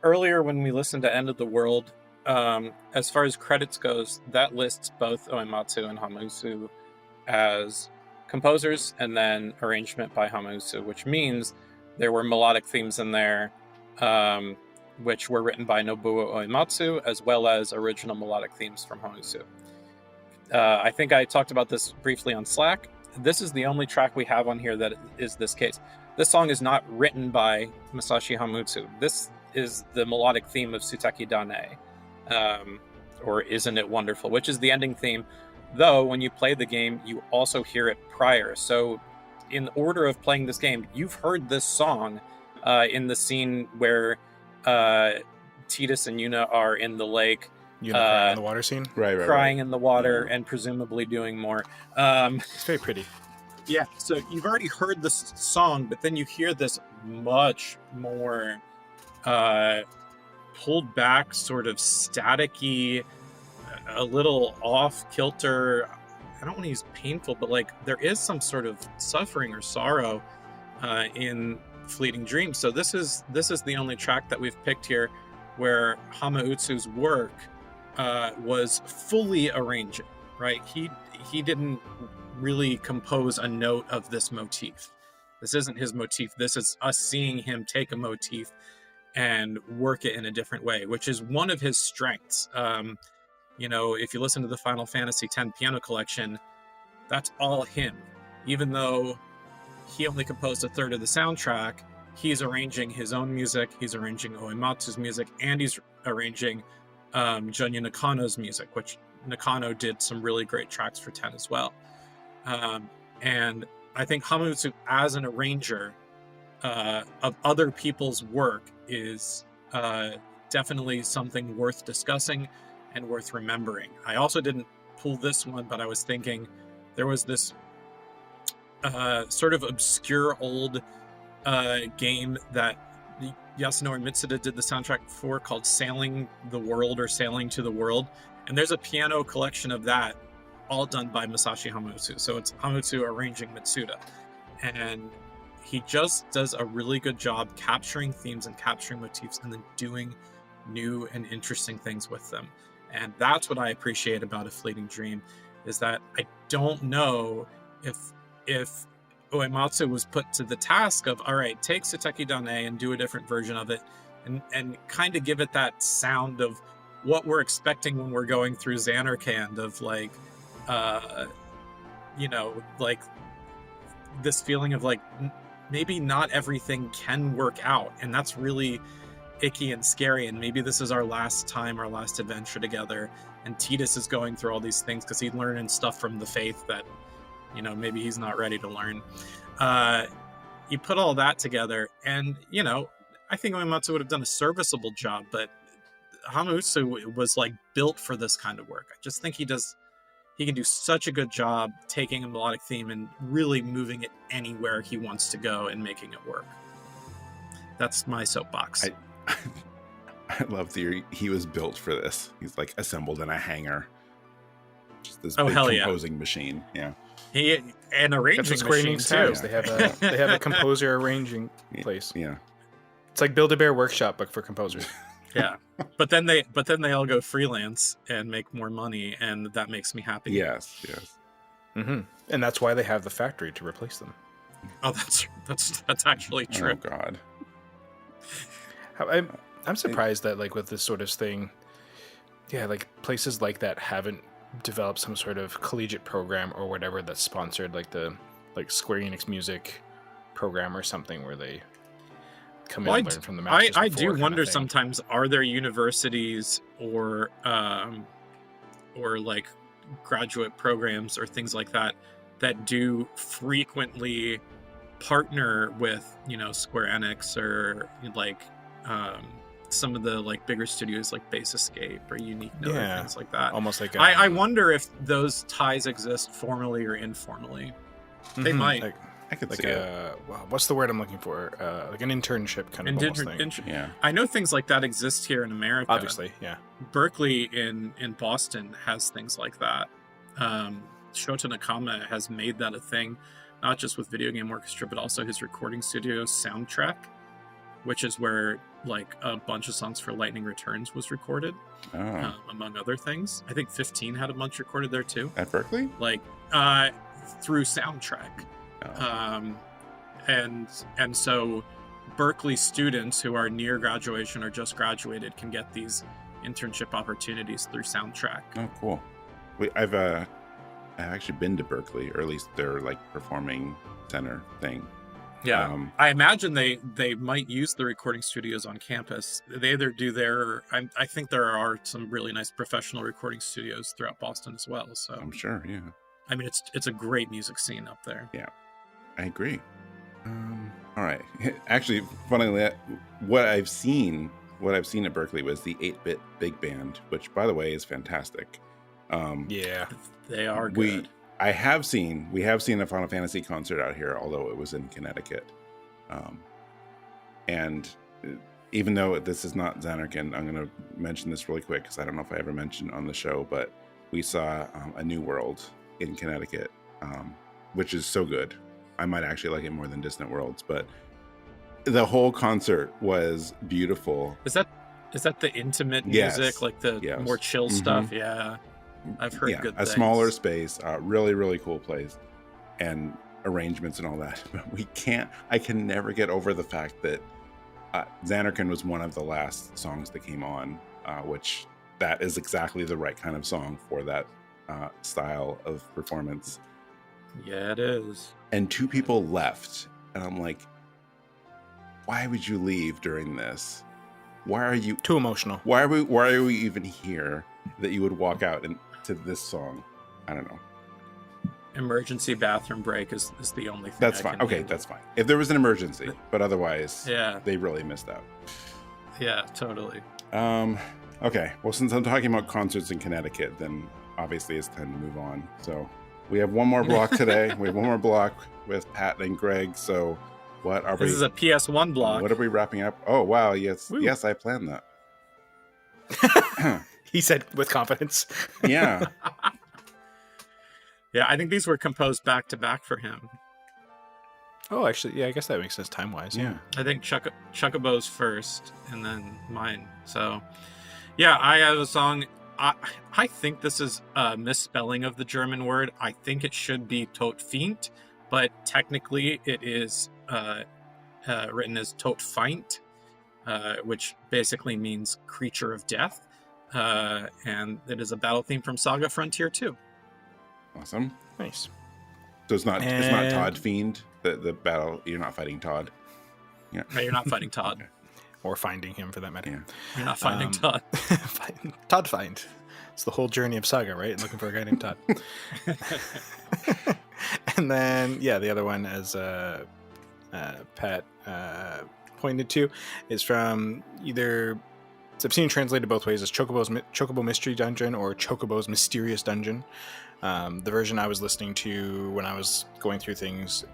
earlier when we listened to End of the World, as far as credits goes, that lists both Uematsu and Hamauzu as composers, and then arrangement by Hamauzu, which means there were melodic themes in there, which were written by Nobuo Uematsu, as well as original melodic themes from Hamauzu. I think I talked about this briefly on Slack. This is the only track we have on here that is this case. This song is not written by Masashi Hamauzu. This is the melodic theme of Suteki Dane, or Isn't It Wonderful, which is the ending theme. Though, when you play the game, you also hear it prior. So, in order of playing this game, you've heard this song in the scene where Tidus and Yuna are in the lake. Yuna crying in the water scene? Right. Crying in the water and presumably doing more. It's very pretty. Yeah, so you've already heard this song, but then you hear this much more pulled back, sort of staticky, a little off-kilter, I don't want to use painful, but like there is some sort of suffering or sorrow in Fleeting Dreams. So this is the only track that we've picked here where Hamauzu's work was fully arranging, right? He didn't really compose a note of this motif. This isn't his motif. This is us seeing him take a motif and work it in a different way, which is one of his strengths. You know, if you listen to the Final Fantasy X piano collection, that's all him. Even though he only composed a third of the soundtrack, he's arranging his own music, he's arranging Uematsu's music, and he's arranging Junya Nakano's music, which Nakano did some really great tracks for 10 as well. And I think Hamauzu as an arranger of other people's work is definitely something worth discussing and worth remembering. I also didn't pull this one, but I was thinking there was this sort of obscure old game that Yasunori Mitsuda did the soundtrack for called Sailing the World or Sailing to the World. And there's a piano collection of that all done by Masashi Hamauzu. So it's Hamauzu arranging Mitsuda. And he just does a really good job capturing themes and capturing motifs and then doing new and interesting things with them. And that's what I appreciate about A Fleeting Dream, is that I don't know if Uematsu was put to the task of, all right, take Suteki Dane and do a different version of it and kind of give it that sound of what we're expecting when we're going through Xanarkand, of like, you know, like this feeling of like maybe not everything can work out, and that's really icky and scary, and maybe this is our last time, our last adventure together, and Tidus is going through all these things because he's learning stuff from the faith that, you know, maybe he's not ready to learn. You put all that together, and, you know, I think Uematsu would have done a serviceable job, but Hamauzu was like built for this kind of work. I just think he can do such a good job taking a melodic theme and really moving it anywhere he wants to go and making it work. That's my soapbox. I love he was built for this. He's like assembled in a hangar. Just this big composing machine. Yeah. He an arranging Square machine Enix too. has. They have a composer arranging place. Yeah. It's like Build-A-Bear Workshop, but for composers. Yeah. But then they all go freelance and make more money, and that makes me happy. Yes. Mm-hmm. And that's why they have the factory to replace them. Oh, that's actually true. Oh God. I'm surprised that, like, with this sort of thing, yeah, like places like that haven't developed some sort of collegiate program or whatever that's sponsored, like the Square Enix music program or something, where they come in and learn from the masters. I do wonder sometimes, are there universities or like graduate programs or things like that do frequently partner with, you know, Square Enix or like some of the like bigger studios like Base Escape or Unique Note, or things like that. Almost like I wonder if those ties exist formally or informally. They might. I could like see it. what's the word I'm looking for? Like an internship kind of almost thing. Yeah. I know things like that exist here in America. Obviously, yeah. Berkeley in Boston has things like that. Shota Nakama has made that a thing, not just with Video Game Orchestra, but also his recording studio Soundtrack, which is where like a bunch of songs for Lightning Returns was recorded, among other things. I think 15 had a bunch recorded there too. At Berkeley? Like through Soundtrack. And so Berkeley students who are near graduation or just graduated can get these internship opportunities through Soundtrack. Oh, cool. I've actually been to Berkeley, or at least their like performing center thing. Yeah, I imagine they might use the recording studios on campus. They either do there, or I think there are some really nice professional recording studios throughout Boston as well. So I'm sure, yeah. I mean, it's a great music scene up there. Yeah, I agree. All right. Actually, funnily, what I've seen at Berkeley was the 8-bit big band, which, by the way, is fantastic. Yeah, they are good. We have seen a Final Fantasy concert out here, although it was in Connecticut. And even though this is not Xanarkand, I'm going to mention this really quick because I don't know if I ever mentioned on the show, but we saw A New World in Connecticut, which is so good. I might actually like it more than Distant Worlds, but the whole concert was beautiful. Is that the intimate Yes. music, like the Yes. more chill Mhm. stuff? Yeah, I've heard good a things. smaller space, really, really cool place, and arrangements and all that. But I can never get over the fact that Xanarkand was one of the last songs that came on, which that is exactly the right kind of song for that style of performance. Yeah, it is. And 2 people left, and I'm like, why would you leave during this? Why are you Too emotional. why are we even here that you would walk out into this song? I don't know. Emergency bathroom break is the only thing. That's I fine. can Okay, handle. that's fine. If there was an emergency, but otherwise, Yeah, they really missed out. yeah, totally. Okay. Well, since I'm talking about concerts in Connecticut, then obviously it's time to move on. So we have one more block today. We have one more block with Pat and Greg. So what are This is a PS1 block. What are we wrapping up? Oh wow, yes, Woo. yes, I planned that. He said with confidence. Yeah. Yeah, I think these were composed back to back for him. Oh, actually, yeah, I guess that makes sense time-wise. Yeah. I think Chocobo's first, and then mine. So, yeah, I have a song. I think this is a misspelling of the German word. I think it should be Todfeind, but technically it is written as Todfeind, which basically means creature of death. And it is a battle theme from SaGa Frontier 2. Awesome. Nice. So it's not And- Todfeind, the battle. You're not fighting Todd. Yeah. No, you're not fighting Todd. Okay. Or finding him, for that matter. Yeah. You're not fighting Todd. Todfeind. It's the whole journey of SaGa, right? Looking for a guy named Todd. And then, yeah, the other one, as Pat pointed to, is from either... I've seen it translated both ways as Chocobo Mystery Dungeon or Chocobo's Mysterious Dungeon. The version I was listening to when I was going through things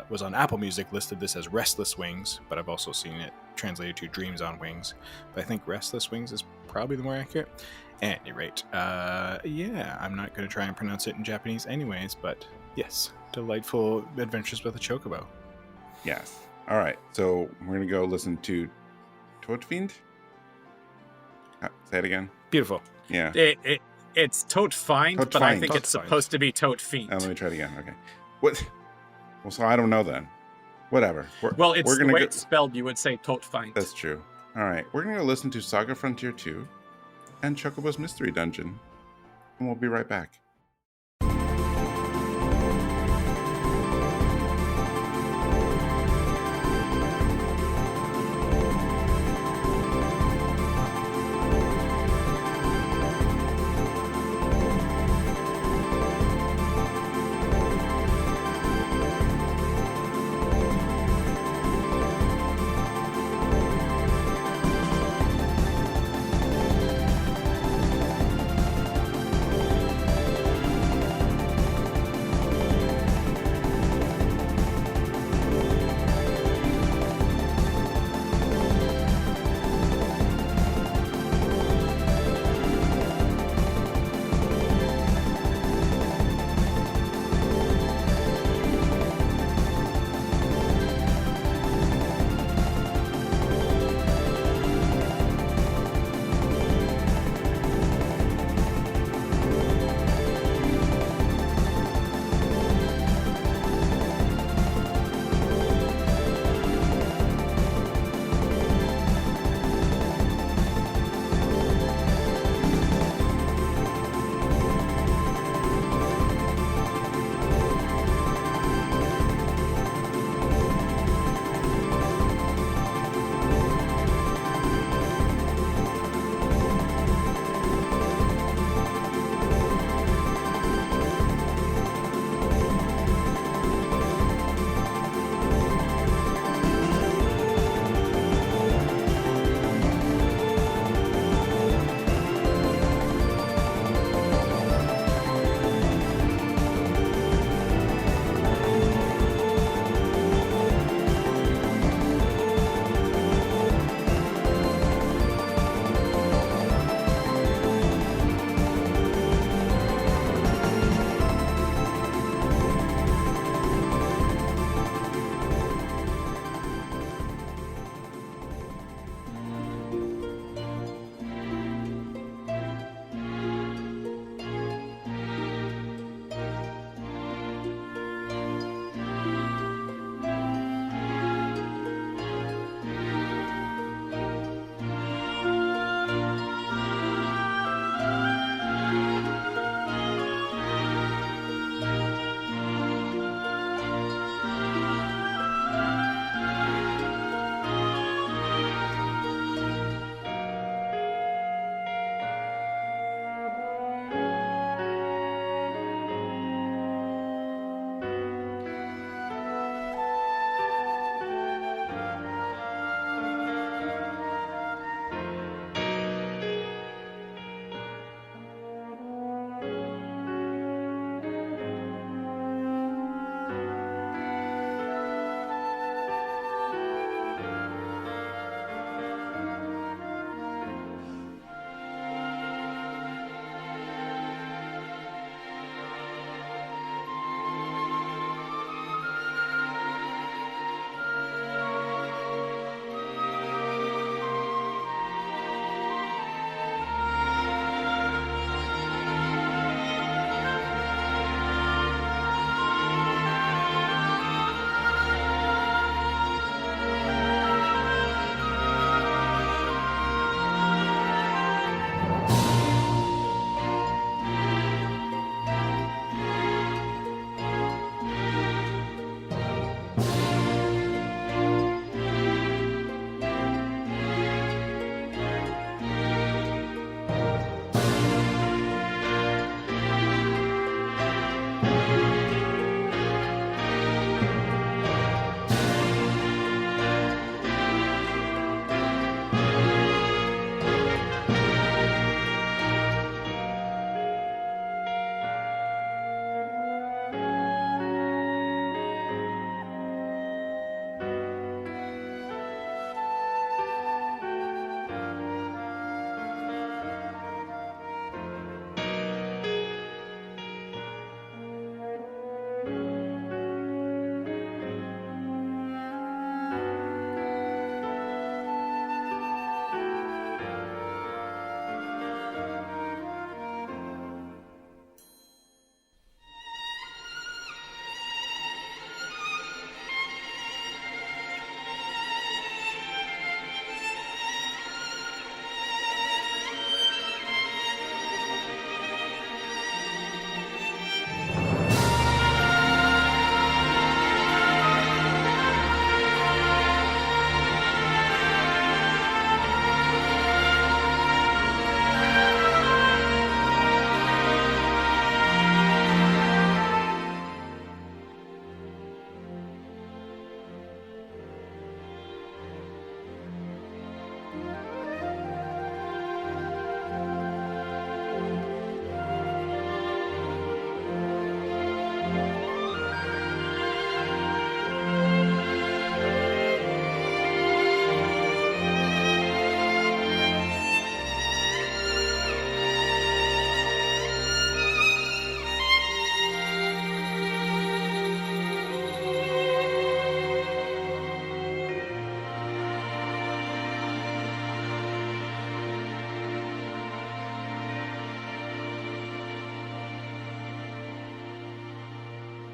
was on Apple Music, listed this as Restless Wings, but I've also seen it translated to Dreams on Wings. But I think Restless Wings is probably the more accurate. At any rate, yeah, I'm not going to try and pronounce it in Japanese anyways, but yes, delightful adventures with a Chocobo. Yes. All right. So we're gonna go listen to Todfeind. Say it again. Beautiful. Yeah. It's Todfeind, but I think Todfeind. it's supposed to be Todfeind. Let me try it again. Okay. What? Well, so I don't know then. Whatever. Well, it's we're the gonna way go- it's spelled. You would say Todfeind. That's true. All right. We're gonna go listen to SaGa Frontier 2 and Chocobo's Mystery Dungeon, and we'll be right back.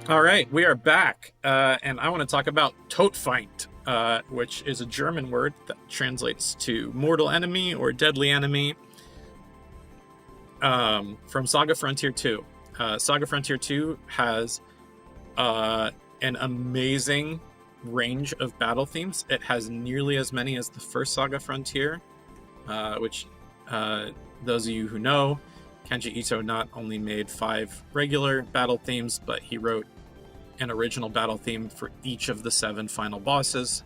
All right, we are back, and I want to talk about Todfeind, which is a German word that translates to mortal enemy or deadly enemy, from SaGa Frontier 2. SaGa Frontier 2 has an amazing range of battle themes. It has nearly as many as the first SaGa Frontier, which those of you who know, Kenji Ito not only made 5 regular battle themes, but he wrote an original battle theme for each of the 7 final bosses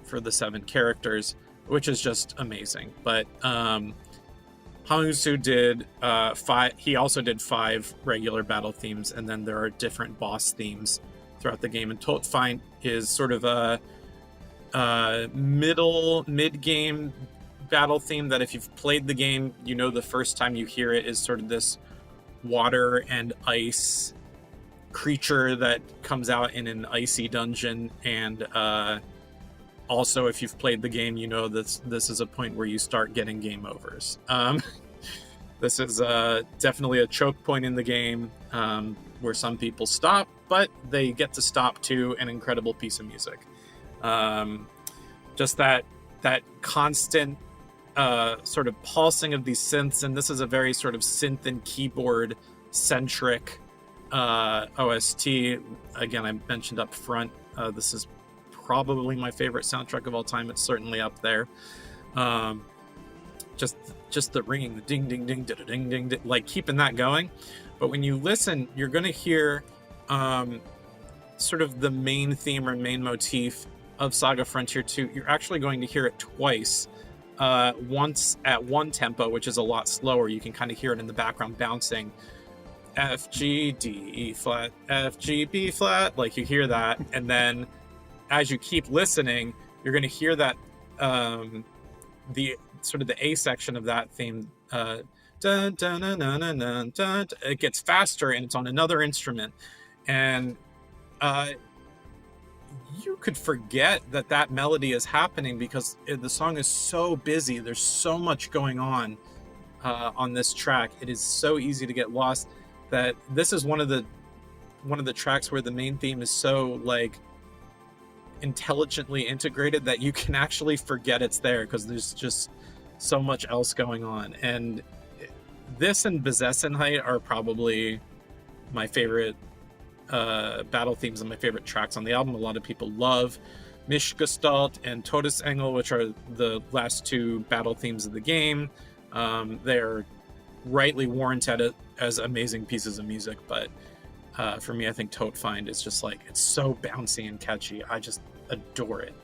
for the 7 characters, which is just amazing. But Hamauzu did 5. He also did 5 regular battle themes, and then there are different boss themes throughout the game. And Todfeind is sort of a mid-game battle theme that if you've played the game, you know the first time you hear it is sort of this water and ice creature that comes out in an icy dungeon. And also, if you've played the game, you know this is a point where you start getting game overs. This is definitely a choke point in the game, where some people stop, but they get to stop to an incredible piece of music. Just that constant sort of pulsing of these synths, and this is a very sort of synth and keyboard centric OST. Again, I mentioned up front, this is probably my favorite soundtrack of all time. It's certainly up there. Just the ringing, the ding ding ding ding ding ding, ding, like keeping that going. But when you listen, you're going to hear sort of the main theme or main motif of SaGa Frontier 2. You're actually going to hear it twice. Once at one tempo, which is a lot slower. You can kind of hear it in the background bouncing. F, G, D, E flat, F, G, B flat. Like you hear that. And then as you keep listening, you're going to hear that the sort of the A section of that theme. Dun, dun, dun, dun, dun, dun, dun, it gets faster and it's on another instrument. And you could forget that melody is happening because the song is so busy. There's so much going on this track. It is so easy to get lost that this is one of the tracks where the main theme is so like intelligently integrated that you can actually forget it's there because there's just so much else going on. And this and Besessenheit are probably my favorite battle themes and my favorite tracks on the album. A lot of people love Mischgestalt and Todesengel, which are the last 2 battle themes of the game. They're rightly warranted as amazing pieces of music, but for me, I think Todfeind is just like, it's so bouncy and catchy. I just adore it.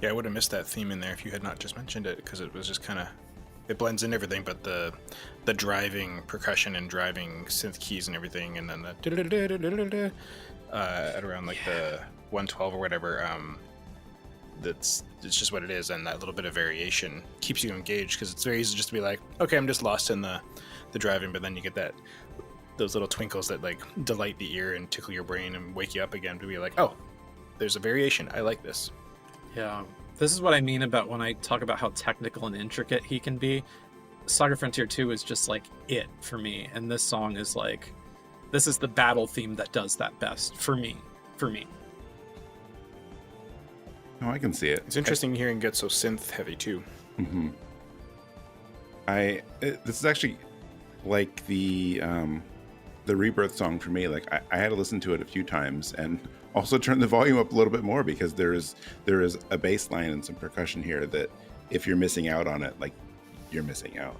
Yeah, I would have missed that theme in there if you had not just mentioned it, because it was just kind of, it blends in everything, but the driving percussion and driving synth keys and everything, and then the at around like the 112 or whatever, it's just what it is, and that little bit of variation keeps you engaged, because it's very easy just to be like, okay, I'm just lost in the driving, but then you get those little twinkles that like delight the ear and tickle your brain and wake you up again to be like, oh, there's a variation. I like this. Yeah, this is what I mean about when I talk about how technical and intricate he can be. SaGa Frontier 2 is just like it for me, and this song is like, this is the battle theme that does that best for me. Oh, I can see it. It's interesting hearing it get so synth heavy too. Mm-hmm. This is actually like the Rebirth song for me. Like I had to listen to it a few times and also turn the volume up a little bit more, because there is a bass line and some percussion here that if you're missing out on it, like you're missing out.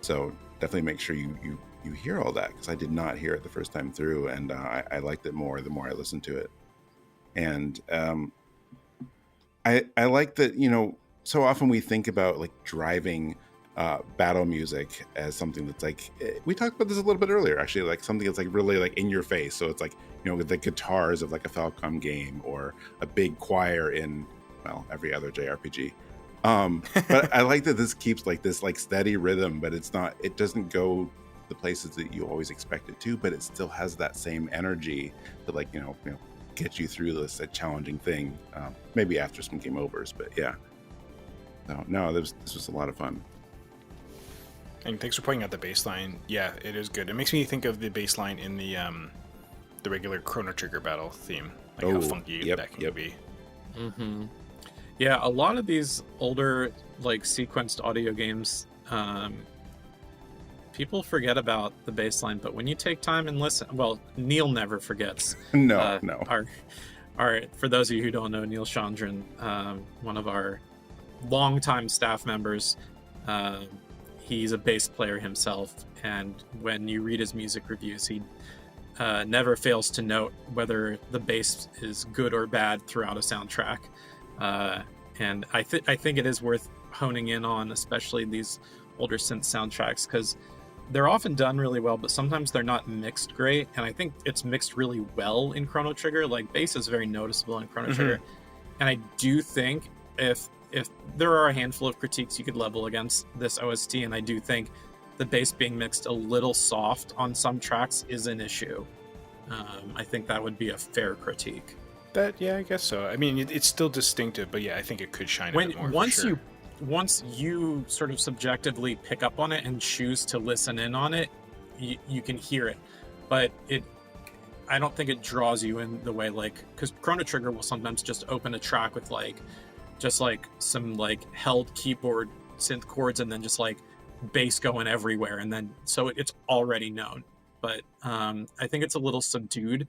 So definitely make sure you hear all that, because I did not hear it the first time through, and I liked it more the more I listened to it. And I like that, you know, so often we think about like driving battle music as something that's like, we talked about this a little bit earlier, actually, like something that's like really like in your face. So it's like, you know, the guitars of like a Falcom game, or a big choir in, well, every other JRPG. But I like that this keeps like this like steady rhythm, but it doesn't go the places that you always expect it to, but it still has that same energy that like, you know, get you through this challenging thing. Maybe after some game overs, but yeah. No, this was a lot of fun. And thanks for pointing out the bass line. Yeah, it is good. It makes me think of the bass line in the the regular Chrono Trigger battle theme, like how funky that can be. Mm-hmm. Yeah, a lot of these older like sequenced audio games, people forget about the bass line, but when you take time and listen, well, Neil never forgets. No. Our for those of you who don't know, Neil Chandran, one of our longtime staff members, he's a bass player himself, and when you read his music reviews, he never fails to note whether the bass is good or bad throughout a soundtrack. And I think it is worth honing in on, especially these older synth soundtracks, because they're often done really well, but sometimes they're not mixed great. And I think it's mixed really well in Chrono Trigger. Like, bass is very noticeable in Chrono Trigger. And I do think if there are a handful of critiques you could level against this OST, and I do think the bass being mixed a little soft on some tracks is an issue. I think that would be a fair critique. I guess so. I mean, it's still distinctive, but yeah, I think it could shine a bit more. Once you sort of subjectively pick up on it and choose to listen in on it, you can hear it. But I don't think it draws you in the way, like, because Chrono Trigger will sometimes just open a track with just some held keyboard synth chords and then just bass going everywhere, and then so it's already known. But I think it's a little subdued,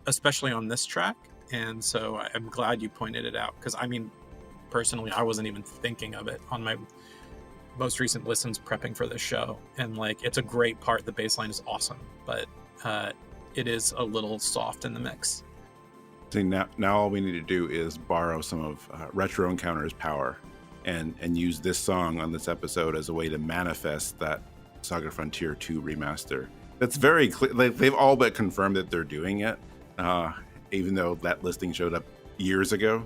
especially on this track, and so I'm glad you pointed it out, because I mean, personally, I wasn't even thinking of it on my most recent listens prepping for this show, and it's a great part. The bass line is awesome, but it is a little soft in the mix. See, now all we need to do is borrow some of Retro Encounter's power and use this song on this episode as a way to manifest that SaGa Frontier 2 remaster. That's very clear. They've all but confirmed that they're doing it, even though that listing showed up years ago.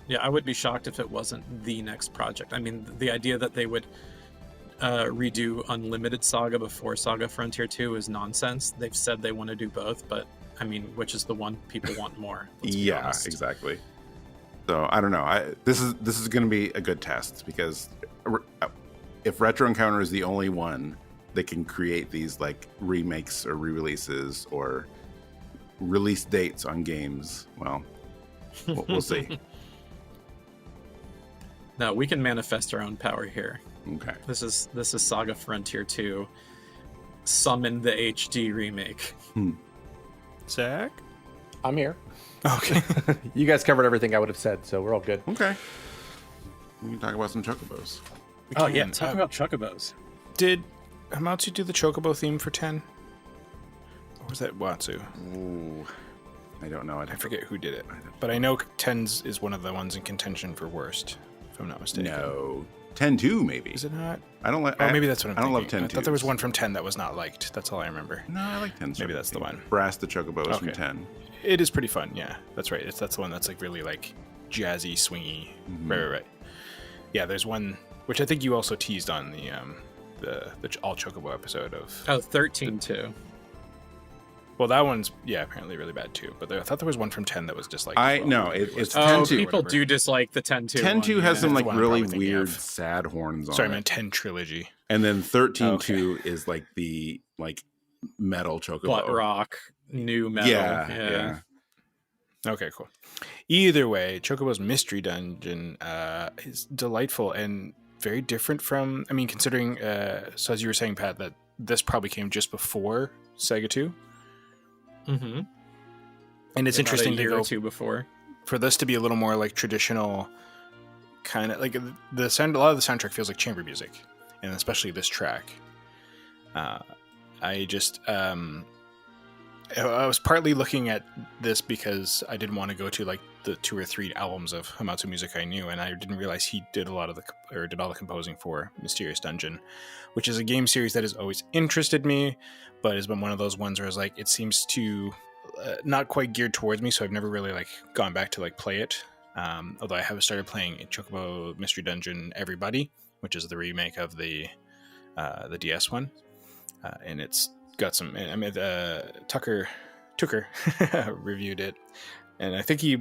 Yeah, I would be shocked if it wasn't the next project. I mean, the idea that they would redo Unlimited SaGa before SaGa Frontier 2 is nonsense. They've said they want to do both, but I mean, which is the one people want more? Yeah, exactly. So I don't know. This is going to be a good test, because if Retro Encounter is the only one that can create these remakes or re-releases or release dates on games, well, we'll see. No, we can manifest our own power here. Okay. This is SaGa Frontier 2. Summon the HD remake. Zach? I'm here. Okay. You guys covered everything I would have said, so we're all good. Okay. We can talk about some chocobos. Yeah, talk about chocobos. Did Hamauzu do the chocobo theme for 10? Or was that Uematsu? Ooh, I don't know. I forget who did it. But I know 10's is one of the ones in contention for worst, if I'm not mistaken. No. 10-2, maybe. Is it not? I don't like. Oh, maybe that's what I'm thinking. I don't love 10-2. I thought there was one from 10 that was not liked. That's all I remember. No, I like 10. Maybe that's the one. Brass the chocobos from 10. It is pretty fun, yeah. That's right. That's the one that's really jazzy, swingy. Mm-hmm. Right. Yeah, there's one which I think you also teased on the all chocobo episode of. Oh, 13 too. Well, that one's apparently really bad too. But I thought there was one from 10 that was just it's 10-2. Oh, people do dislike the 10-2. 10-2 has some really I'm weird sad horns on it. Sorry, I meant 10 trilogy. And then 13-2 is the metal chocobo. Butt rock, new metal. Yeah. Okay, cool. Either way, Chocobo's Mystery Dungeon is delightful and very different from, I mean, considering, so as you were saying, Pat, that this probably came just before SaGa 2. Mm-hmm. And it's interesting to go or two before. For this to be a little more kind of a lot of the soundtrack feels like chamber music, and especially this track. I was partly looking at this because I didn't want to go to the 2 or 3 albums of Hamauzu music I knew, and I didn't realize he did all the composing for Mysterious Dungeon, which is a game series that has always interested me, but has been one of those ones where it seems to not quite geared towards me, so I've never really gone back to play it. Although I have started playing Chocobo Mystery Dungeon Everybody, which is the remake of the DS one, and it's got some. I mean, Tucker reviewed it, and I think he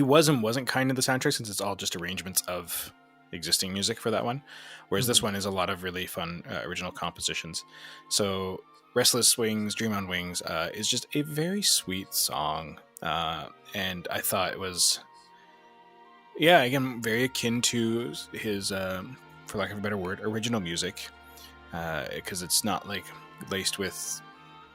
wasn't kind of the soundtrack, since it's all just arrangements of existing music for that one, whereas this one is a lot of really fun original compositions. So Restless Wings, Dream on Wings is just a very sweet song. And I thought it was, again, very akin to his, for lack of a better word, original music. Because it's not like laced with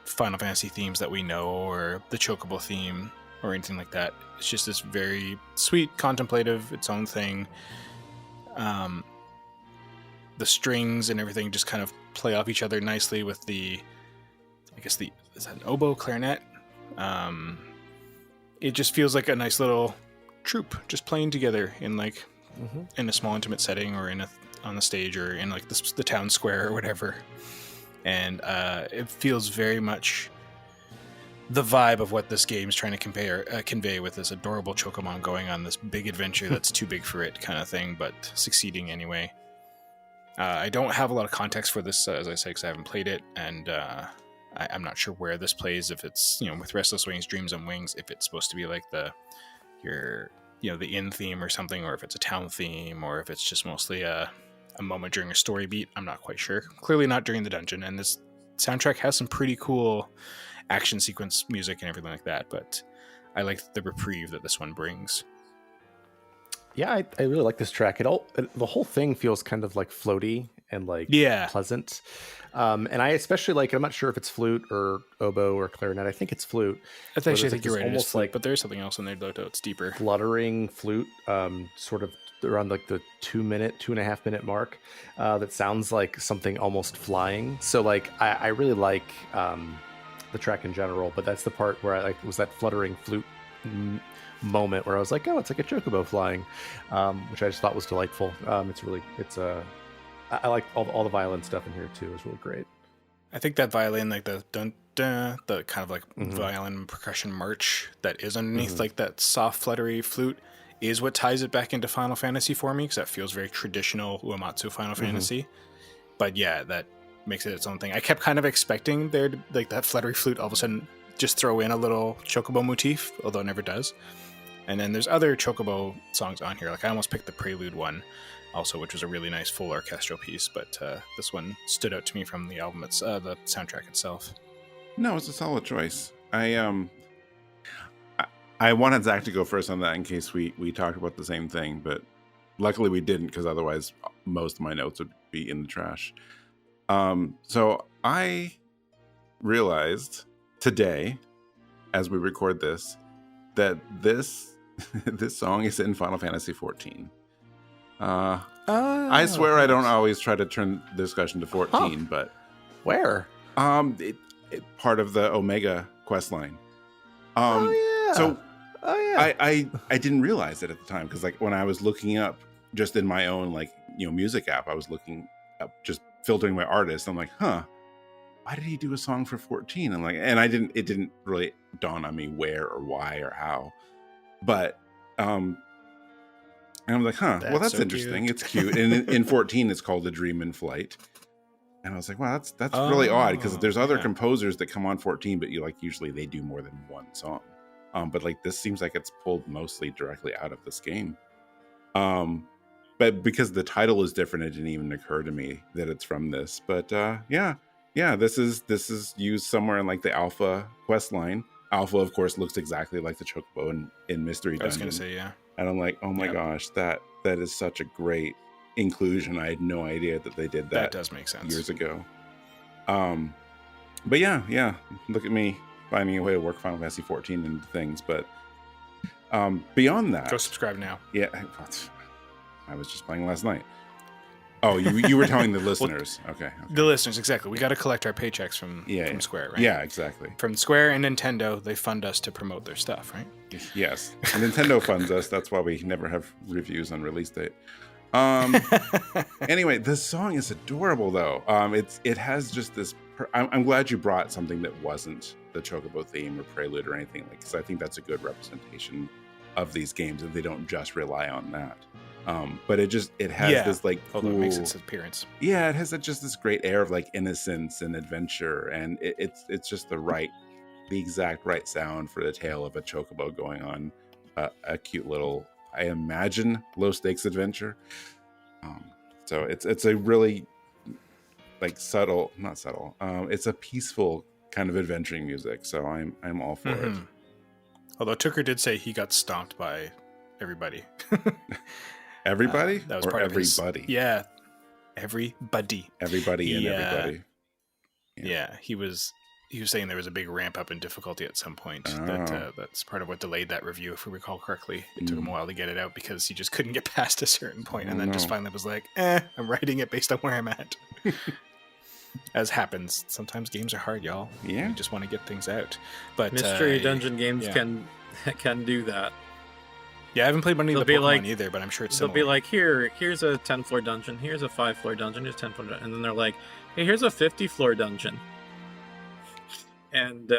Final Fantasy themes that we know or the Chocobo theme or anything like that. It's just this very sweet, contemplative, its own thing. The strings and everything just kind of play off each other nicely with is that an oboe, clarinet? It just feels like a nice little troupe just playing together in in a small intimate setting or on the stage or in like the town square or whatever. And it feels very much the vibe of what this game is trying to convey with this adorable Chocomon going on this big adventure that's too big for it kind of thing, but succeeding anyway. I don't have a lot of context for this, as I say, because I haven't played it, and I'm not sure where this plays, if it's, with Restless Wings, Dreams on Wings, if it's supposed to be like the inn theme or something, or if it's a town theme, or if it's just mostly a moment during a story beat. I'm not quite sure. Clearly not during the dungeon, and this soundtrack has some pretty cool action sequence music and everything like that, but I like the reprieve that this one brings. Yeah, I really like this track. The whole thing feels kind of like floaty and pleasant. And I especially like, I'm not sure if it's flute or oboe or clarinet. I think it's flute. I think you're right. Almost flute, but there's something else in there though. It's deeper. Fluttering flute, sort of around like the 2.5 minute mark. That sounds like something almost flying. So like, I really like the track in general, but that's the part where I like was that fluttering flute moment where I was like, oh, it's like a chocobo flying, which I just thought was delightful. I like all the violin stuff in here too. It's really great. I think that violin, like the dun dun, the kind of like violin percussion march that is underneath like that soft fluttery flute is what ties it back into Final Fantasy for me, because that feels very traditional Uematsu Final Fantasy. But yeah, that makes it its own thing. I kept kind of expecting there to, like, that fluttery flute all of a sudden just throw in a little Chocobo motif, although it never does. And then there's other Chocobo songs on here. Like I almost picked the Prelude one also, which was a really nice full orchestral piece, but this one stood out to me from the album, the soundtrack itself. No, it's a solid choice. I wanted Zach to go first on that in case we talked about the same thing, but luckily we didn't, because otherwise most of my notes would be in the trash. So I realized today, as we record this, that this song is in Final Fantasy XIV. I swear I don't always try to turn the discussion to 14, but where? It part of the Omega quest line. So I didn't realize it at the time, because like when I was looking up just in my own music app, I was looking up, just filtering my artists. I'm like, why did he do a song for 14? I'm like, and it didn't really dawn on me where or why or how, but and I'm like, well, that's so interesting. Cute. It's cute. And in 14, it's called A Dream in Flight. And I was like, wow, that's really odd, because there's other composers that come on 14, but usually they do more than one song. But like this seems like it's pulled mostly directly out of this game. But because the title is different, it didn't even occur to me that it's from this. But this is used somewhere in like the Alpha quest line. Alpha, of course, looks exactly like the Chocobo in Mystery Dungeon. I was going to say, yeah. And I'm like, oh my gosh, that is such a great inclusion. I had no idea that they did that. That does make sense. Years ago. But yeah, look at me finding a way to work Final Fantasy 14 into things. But beyond that, go subscribe now. Yeah, I was just playing last night. Oh, you were telling the listeners. Okay. The listeners, exactly. We got to collect our paychecks from Square, right? Yeah, exactly. From Square and Nintendo, they fund us to promote their stuff, right? Yes. And Nintendo funds us. That's why we never have reviews on release date. Anyway, this song is adorable, though. It has just this. I'm glad you brought something that wasn't the Chocobo theme or Prelude or anything, because I think that's a good representation of these games, and they don't just rely on that. But it has this like cool, it makes its appearance. Yeah, it has just this great air of like innocence and adventure, and it's just the exact right sound for the tale of a Chocobo going on a cute little, I imagine, low stakes adventure. So it's a really like subtle, not subtle. It's a peaceful kind of adventuring music, so I'm all for it. Although Tucker did say he got stomped by everybody. Everybody? That was or part everybody? of his, yeah, everybody. Everybody and everybody. Yeah, he was saying there was a big ramp up in difficulty at some point. Oh. That's part of what delayed that review, if we recall correctly. It took him a while to get it out because he just couldn't get past a certain point, and then just finally was like, I'm writing it based on where I'm at. As happens, sometimes games are hard, y'all. Yeah, you just want to get things out. But mystery dungeon games can do that. Yeah, I haven't played many of the Pokemon like, either, but I'm sure it's they'll similar. be like, here's a 10-floor dungeon, here's a 5-floor dungeon, here's a 10-floor dungeon, and then they're like, hey, here's a 50-floor dungeon. And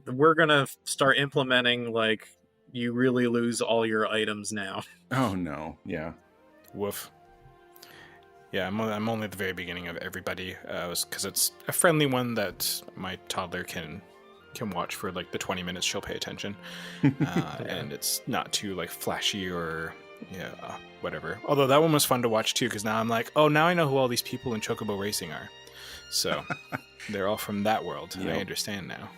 we're gonna start implementing, like, you really lose all your items now. Oh no, yeah. Woof. Yeah, I'm only at the very beginning of everybody, because it's a friendly one that my toddler can watch for like the 20 minutes she'll pay attention, and it's not too like flashy or whatever. Although that one was fun to watch too, because now I'm like, oh, now I know who all these people in Chocobo Racing are. So they're all from that world. Yep. I understand now.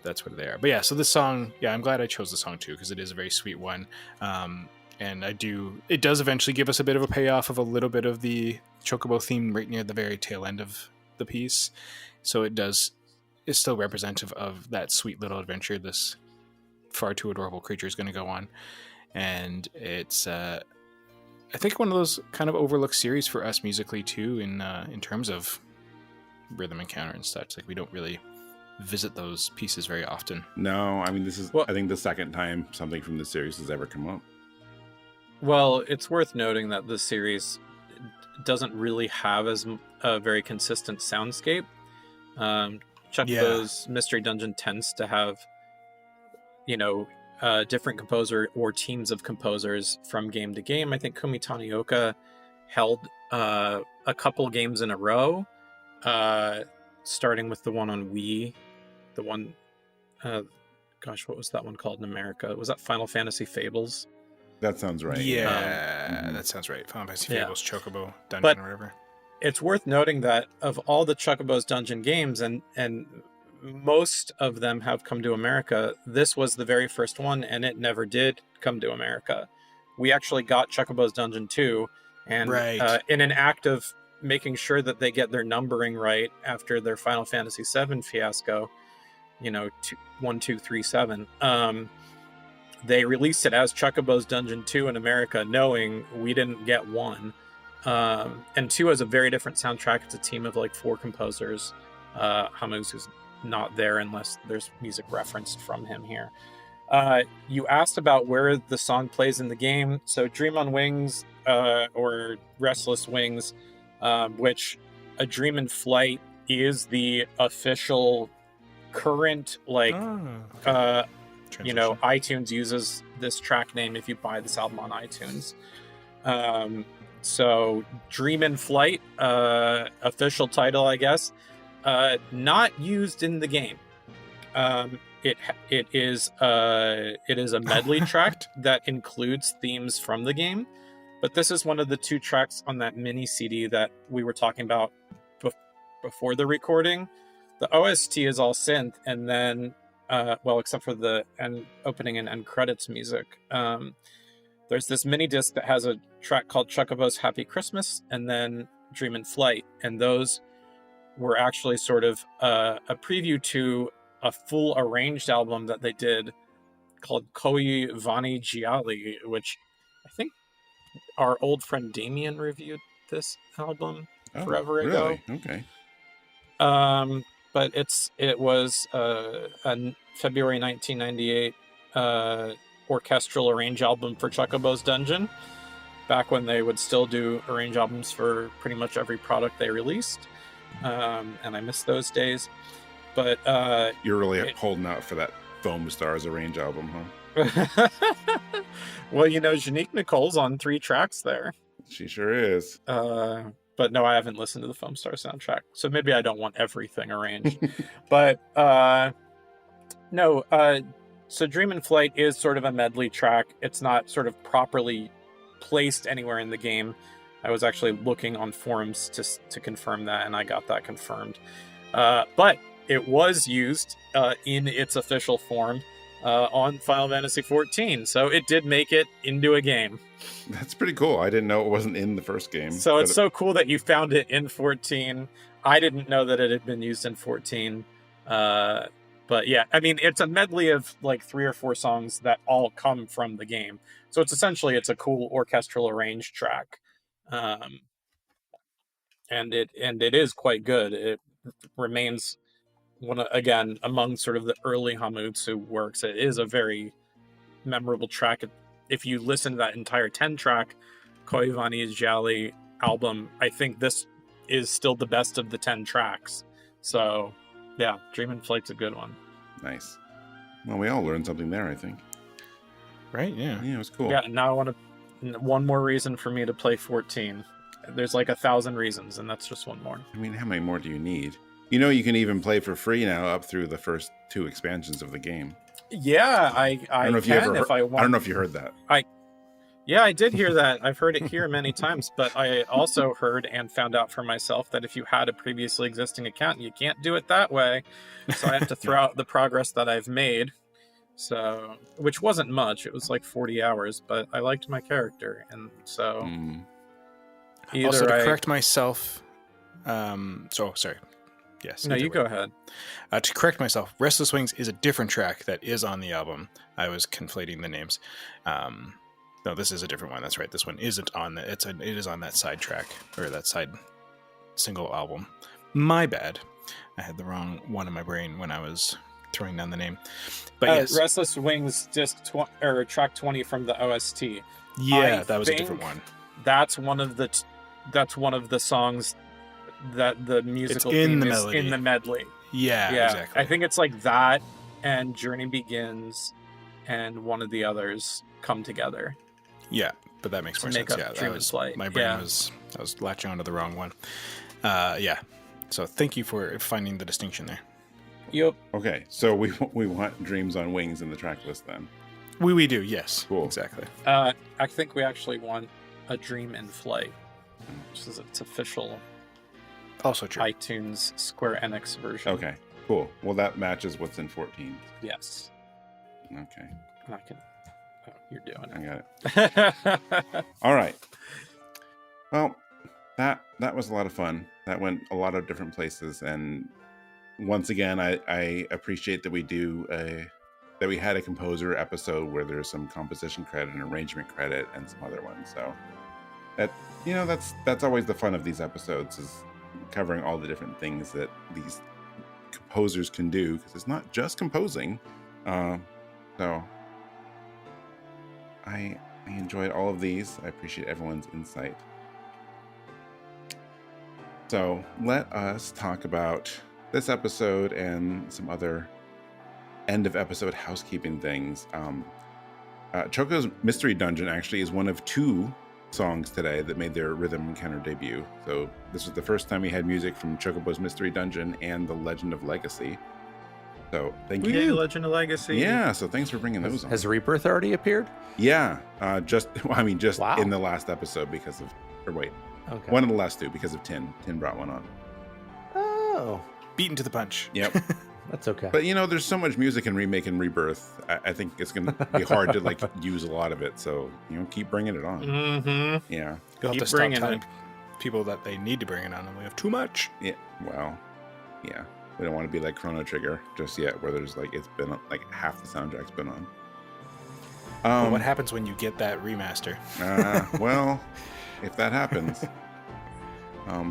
That's what they are. But yeah, so this song, I'm glad I chose the song too, because it is a very sweet one. And it does eventually give us a bit of a payoff of a little bit of the Chocobo theme right near the very tail end of the piece. So it's still representative of that sweet little adventure this far too adorable creature is going to go on. And it's, I think, one of those kind of overlooked series for us musically too, in terms of rhythm encounter and such. Like, we don't really visit those pieces very often. No, I mean, this is, I think, the second time something from this series has ever come up. Well, it's worth noting that this series doesn't really have as a very consistent soundscape. Chocobo's Mystery Dungeon tends to have, different composer or teams of composers from game to game. I think Kumi Tanioka held a couple games in a row, starting with the one on Wii. The one, what was that one called in America? Was that Final Fantasy Fables? That sounds right. Yeah, that sounds right. Final Fantasy Fables, Chocobo Dungeon, or whatever. It's worth noting that of all the Chocobo's Dungeon games, and most of them have come to America, this was the very first one, and it never did come to America. We actually got Chocobo's Dungeon 2, and in an act of making sure that they get their numbering right after their Final Fantasy VII fiasco, 1, 2, 3, 7, they released it as Chocobo's Dungeon 2 in America, knowing we didn't get 1. And 2 has a very different soundtrack. It's a team of like 4 composers. Hamauzu's not there unless there's music referenced from him here. You asked about where the song plays in the game. So Dream on Wings, or Restless Wings, which A Dream in Flight is the official current, iTunes uses this track name if you buy this album on iTunes. So Dream in Flight, official title, I guess, not used in the game. It is a medley track that includes themes from the game, but this is one of the 2 tracks on that mini CD that we were talking about before the recording. The OST is all synth, and then except for the opening and end credits music. There's this mini disc that has a track called Chocobo's Happy Christmas, and then Dream in Flight, and those were actually sort of a preview to a full arranged album that they did called Koi Vani Gialli, which I think our old friend Damien reviewed this album forever ago. Okay. But it was a February 1998 orchestral arrange album for Chocobo's Dungeon, back when they would still do arrange albums for pretty much every product they released. And I miss those days. But you're really holding out for that Foam Stars arrange album, huh? Well, Janique Nicole's on 3 tracks there. She sure is. But no, I haven't listened to the Foam Star soundtrack, so maybe I don't want everything arranged. But so Dream in Flight is sort of a medley track. It's not sort of properly placed anywhere in the game. I was actually looking on forums to confirm that, and I got that confirmed. But it was used in its official form on Final Fantasy XIV, so it did make it into a game. That's pretty cool. I didn't know it wasn't in the first game. So it's so cool that you found it in 14. I didn't know that it had been used in 14. But yeah, I mean, it's a medley of like 3 or 4 songs that all come from the game. So it's essentially, it's a cool orchestral arranged track. And it is quite good. It remains again among sort of the early Hamauzu works. It is a very memorable track. If you listen to that entire 10-track Koivani Jali album, I think this is still the best of the 10 tracks. So yeah, Dream in Flight's a good one. Nice. Well, we all learned something there, I think. Right? Yeah. Yeah, it was cool. Yeah, now I want to... One more reason for me to play 14. There's like 1,000 reasons, and that's just one more. I mean, how many more do you need? You know, you can even play for free now up through the first 2 expansions of the game. Yeah, I don't know if you can ever if I want. I don't know if you heard that. Yeah, I did hear that. I've heard it here many times, but I also heard and found out for myself that if you had a previously existing account, you can't do it that way. So I have to throw out the progress that I've made. So, which wasn't much. It was like 40 hours, but I liked my character, and so either Also, to correct myself, sorry. Yes. No, you go ahead. To correct myself, Restless Wings is a different track that is on the album. I was conflating the names. No, this is a different one. That's right. This one isn't on the. It is on that side track or that side single album. My bad. I had the wrong one in my brain when I was throwing down the name. But yes, Restless Wings, track 20 from the OST. Yeah, that was a different one. That's one of the songs that the musical it's in theme the is melody. in the medley. Yeah, exactly. I think it's like that and Journey Begins and one of the others come together. Yeah, but that makes To more make sense. up Yeah, Dream in Flight. my brain Yeah. I was latching onto the wrong one. Yeah. So thank you for finding the distinction there. Yep. Okay, so we want Dreams on Wings in the track list then. We do, yes. Cool. Exactly. I think we actually want a Dream in Flight, which is its official Also true. iTunes Square Enix version. Okay, cool. Well, that matches what's in 14. Yes. Okay, I can. Oh, you're doing I got it. it. All right. Well, that was a lot of fun. That went a lot of different places, and once again, I appreciate that that we had a composer episode where there's some composition credit and arrangement credit and some other ones. So that's always the fun of these episodes, is covering all the different things that these composers can do, because it's not just composing. So I enjoyed all of these. I appreciate everyone's insight. So let us talk about this episode and some other end of episode housekeeping things. Choco's Mystery Dungeon actually is one of 2 songs today that made their Rhythm Encounter debut. So this was the first time we had music from Chocobo's Mystery Dungeon and The Legend of Legacy. So thank you. Yay, Legend of Legacy. Yeah, so thanks for bringing those on. Has Rebirth already appeared? Yeah, just Wow. in the last episode Okay. one of the last 2 because of Tin. Tin brought one on. Oh, Beaten to the punch. Yep. that's okay. But there's so much music in Remake and Rebirth. I think it's going to be hard to use a lot of it. So keep bringing it on. Mm-hmm. Yeah. You'll have Keep to stop bringing telling people that they need to bring it on, and we have too much. Yeah. Well. Yeah. We don't want to be like Chrono Trigger just yet, where there's it's been half the soundtrack's been on. But what happens when you get that remaster? Well, if that happens.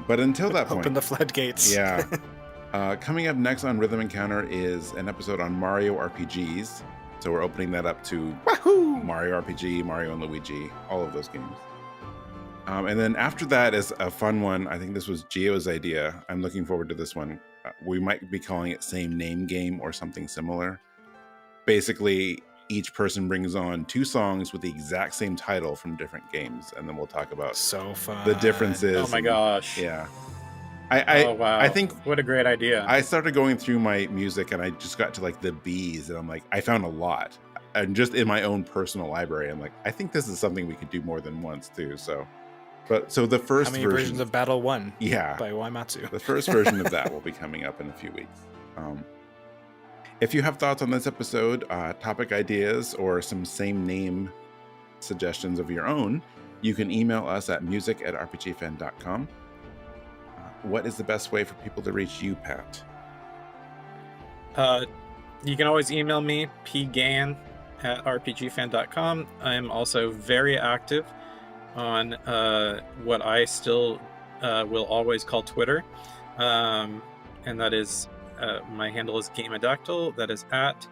But until that point, Open the floodgates. yeah. Coming up next on Rhythm Encounter is an episode on Mario RPGs. So we're opening that up to Wahoo! Mario RPG, Mario and Luigi, all of those games. And then after that is a fun one. I think this was Gio's idea. I'm looking forward to this one. We might be calling it Same Name Game or something similar. Basically, each person brings on 2 songs with the exact same title from different games, and then we'll talk about So fun. the differences. Oh my gosh. Yeah. Oh wow. I think what a great idea. I started going through my music and I just got to the B's, and I'm like, I found a lot. And just in my own personal library, I'm like, I think this is something we could do more than once too. So But so the first How many version, versions of Battle 1 yeah, by Uematsu? the first version of that will be coming up in a few weeks. If you have thoughts on this episode, topic ideas, or some same name suggestions of your own, you can email us at music@rpgfan.com. What is the best way for people to reach you, Pat? You can always email me, pgann@rpgfan.com. I am also very active on what I still will always call Twitter. And that is, my handle is Gameadactyl. That is at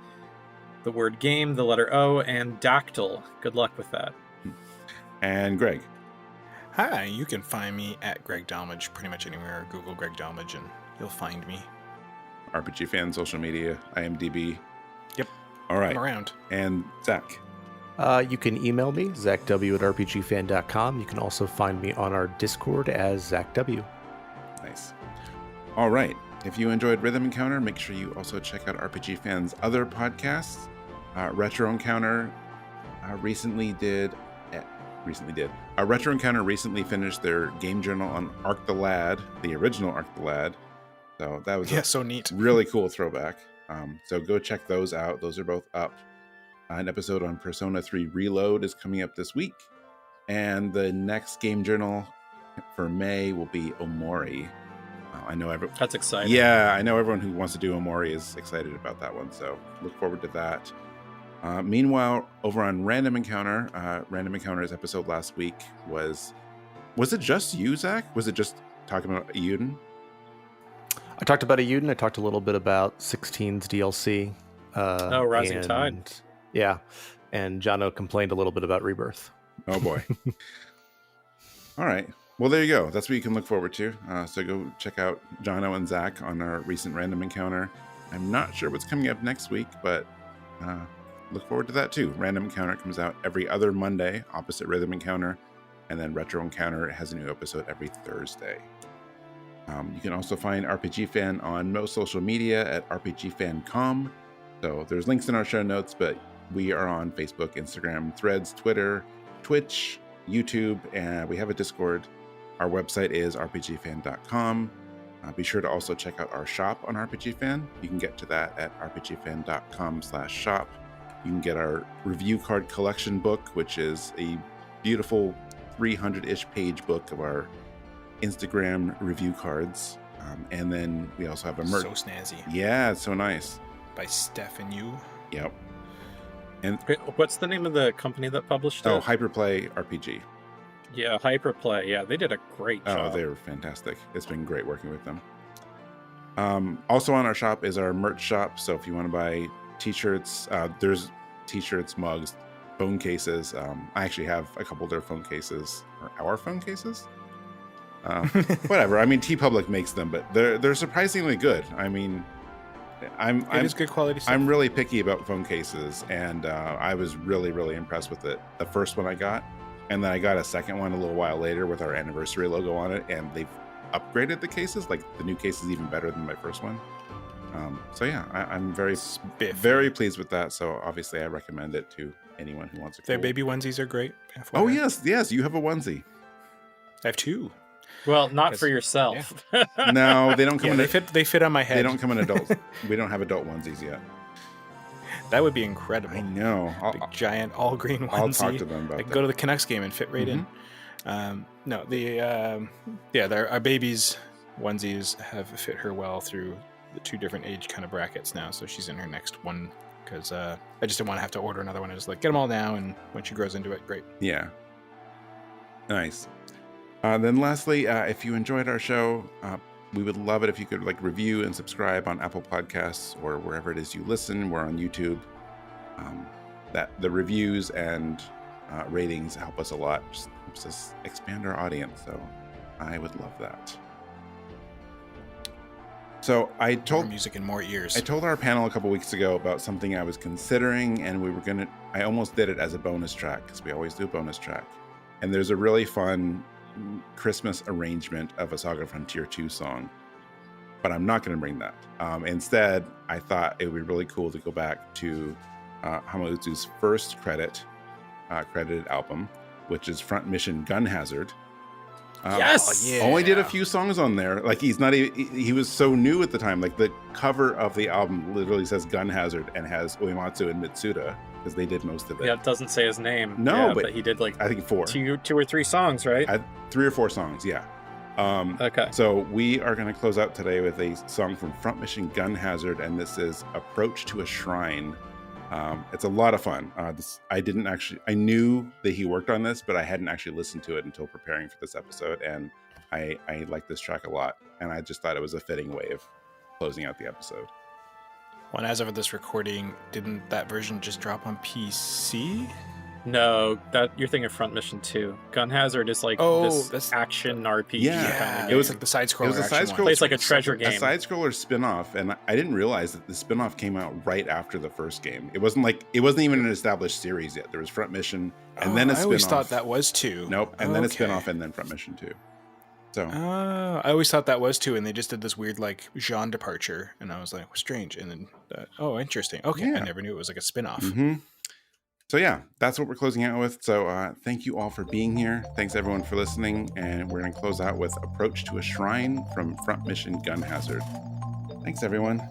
the word game, the letter O, and dactyl. Good luck with that. And Greg. Hi, you can find me at Greg Delmage pretty much anywhere. Google Greg Delmage and you'll find me. RPG Fan, social media, IMDb. Yep. All right. I'm around. And Zach. You can email me, zachw@rpgfan.com. You can also find me on our Discord as ZachW. Nice. All right. If you enjoyed Rhythm Encounter, make sure you also check out RPG Fan's other podcasts. Retro Encounter recently finished their game journal on Arc the Lad, the original Arc the Lad. So that was so neat. Really cool throwback. So go check those out. Those are both up. An episode on Persona 3 Reload is coming up this week. And the next game journal for May will be Omori. I know everyone. That's exciting. Yeah, I know everyone who wants to do Omori is excited about that one. So look forward to that. Meanwhile, over on Random Encounter's episode last week was it just you, Zach? Was it just talking about Euden? I talked about Euden. I talked a little bit about 16's DLC. Rising Tide. Yeah, and Jono complained a little bit about Rebirth. Oh boy. All right. Well, there you go. That's what you can look forward to. So go check out Jono and Zach on our recent Random Encounter. I'm not sure what's coming up next week, but look forward to that too. Random Encounter comes out every other Monday, opposite Rhythm Encounter, and then Retro Encounter has a new episode every Thursday. You can also find RPG Fan on most social media at rpgfan.com. So there's links in our show notes, but we are on Facebook, Instagram, Threads, Twitter, Twitch, YouTube, and we have a Discord. Our website is rpgfan.com. Be sure to also check out our shop on RPG Fan. You can get to that at rpgfan.com/shop. You can get our review card collection book, which is a beautiful 300-ish page book of our Instagram review cards. And then we also have a merch. So snazzy. Yeah, it's so nice. By Steph and you. Yep. And What's the name of the company that published it? Hyperplay RPG. Yeah, Hyperplay. Yeah, they did a great job. Oh, they were fantastic. It's been great working with them. Also on our shop is our merch shop. So if you want to buy t-shirts, there's t-shirts, mugs, phone cases. I actually have a couple of their phone cases, or our phone cases. Whatever. I mean, TeePublic makes them, but they're surprisingly good. I mean, It is good quality stuff. I'm really picky about phone cases, and I was really, really impressed with it. The first one I got, and then I got a second one a little while later with our anniversary logo on it, and they've upgraded the cases. Like, the new case is even better than my first one. So yeah, I'm very pleased with that. So obviously I recommend it to anyone who wants a Their baby onesies are great. FYI. Oh yes, you have a onesie. I have two. Well, not for yourself. Yeah. No, they don't come Yeah, in. they fit on my head. They don't come in adults. We don't have adult onesies yet. That would be incredible. I know. Big giant all green onesie. I'll talk to them about I that. could go to the Canucks game and fit right in. No, our baby's onesies have fit her well through the two different age kind of brackets now. So she's in her next one because I just didn't want to have to order another one. I was like, get them all now, and when she grows into it, great. Yeah. Nice. Then lastly, if you enjoyed our show, we would love it if you could review and subscribe on Apple Podcasts or wherever it is you listen. We're on YouTube. That the reviews and ratings help us a lot. Just helps us expand our audience. So I would love that. So More music in more ears. I told our panel a couple weeks ago about something I was considering, and I almost did it as a bonus track because we always do a bonus track. And there's a really fun Christmas arrangement of a Saga Frontier 2 song, but I'm not going to bring that. Instead, I thought it would be really cool to go back to Hamauzu's first credited album, which is Front Mission Gun Hazard. Yes! yeah. Only did a few songs on there. Like he's not even, he was so new at the time. Like the cover of the album literally says Gun Hazard and has Uematsu and Mitsuda because they did most of it. Yeah, it doesn't say his name. No, Yeah, but he did like I think 4. two or three songs, right? 3 or 4 songs, yeah. Okay. So we are going to close out today with a song from Front Mission Gun Hazard, and this is Approach to a Shrine. It's a lot of fun. I knew that he worked on this, but I hadn't actually listened to it until preparing for this episode, and I like this track a lot, and I just thought it was a fitting way of closing out the episode. Well, as of this recording, didn't that version just drop on PC? No, that you're thinking of Front Mission 2. Gun Hazard is like this action RPG. Yeah, kind of it was like the side scroller. It was a side scroller. Plays like a treasure game. A side scroller spin-off, and I didn't realize that the spin-off came out right after the first game. It wasn't even an established series yet. There was Front Mission, and then a spin-off. I always thought that was 2. Nope, and then a spin-off, and then Front Mission 2. So I always thought that was 2, and they just did this weird like genre departure, and I was like, strange. And then interesting. Okay, yeah. I never knew it was like a spin-off. Mm-hmm. So yeah, that's what we're closing out with. So thank you all for being here. Thanks everyone for listening. And we're going to close out with Approach to a Shrine from Front Mission Gun Hazard. Thanks everyone.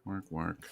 Work. Work.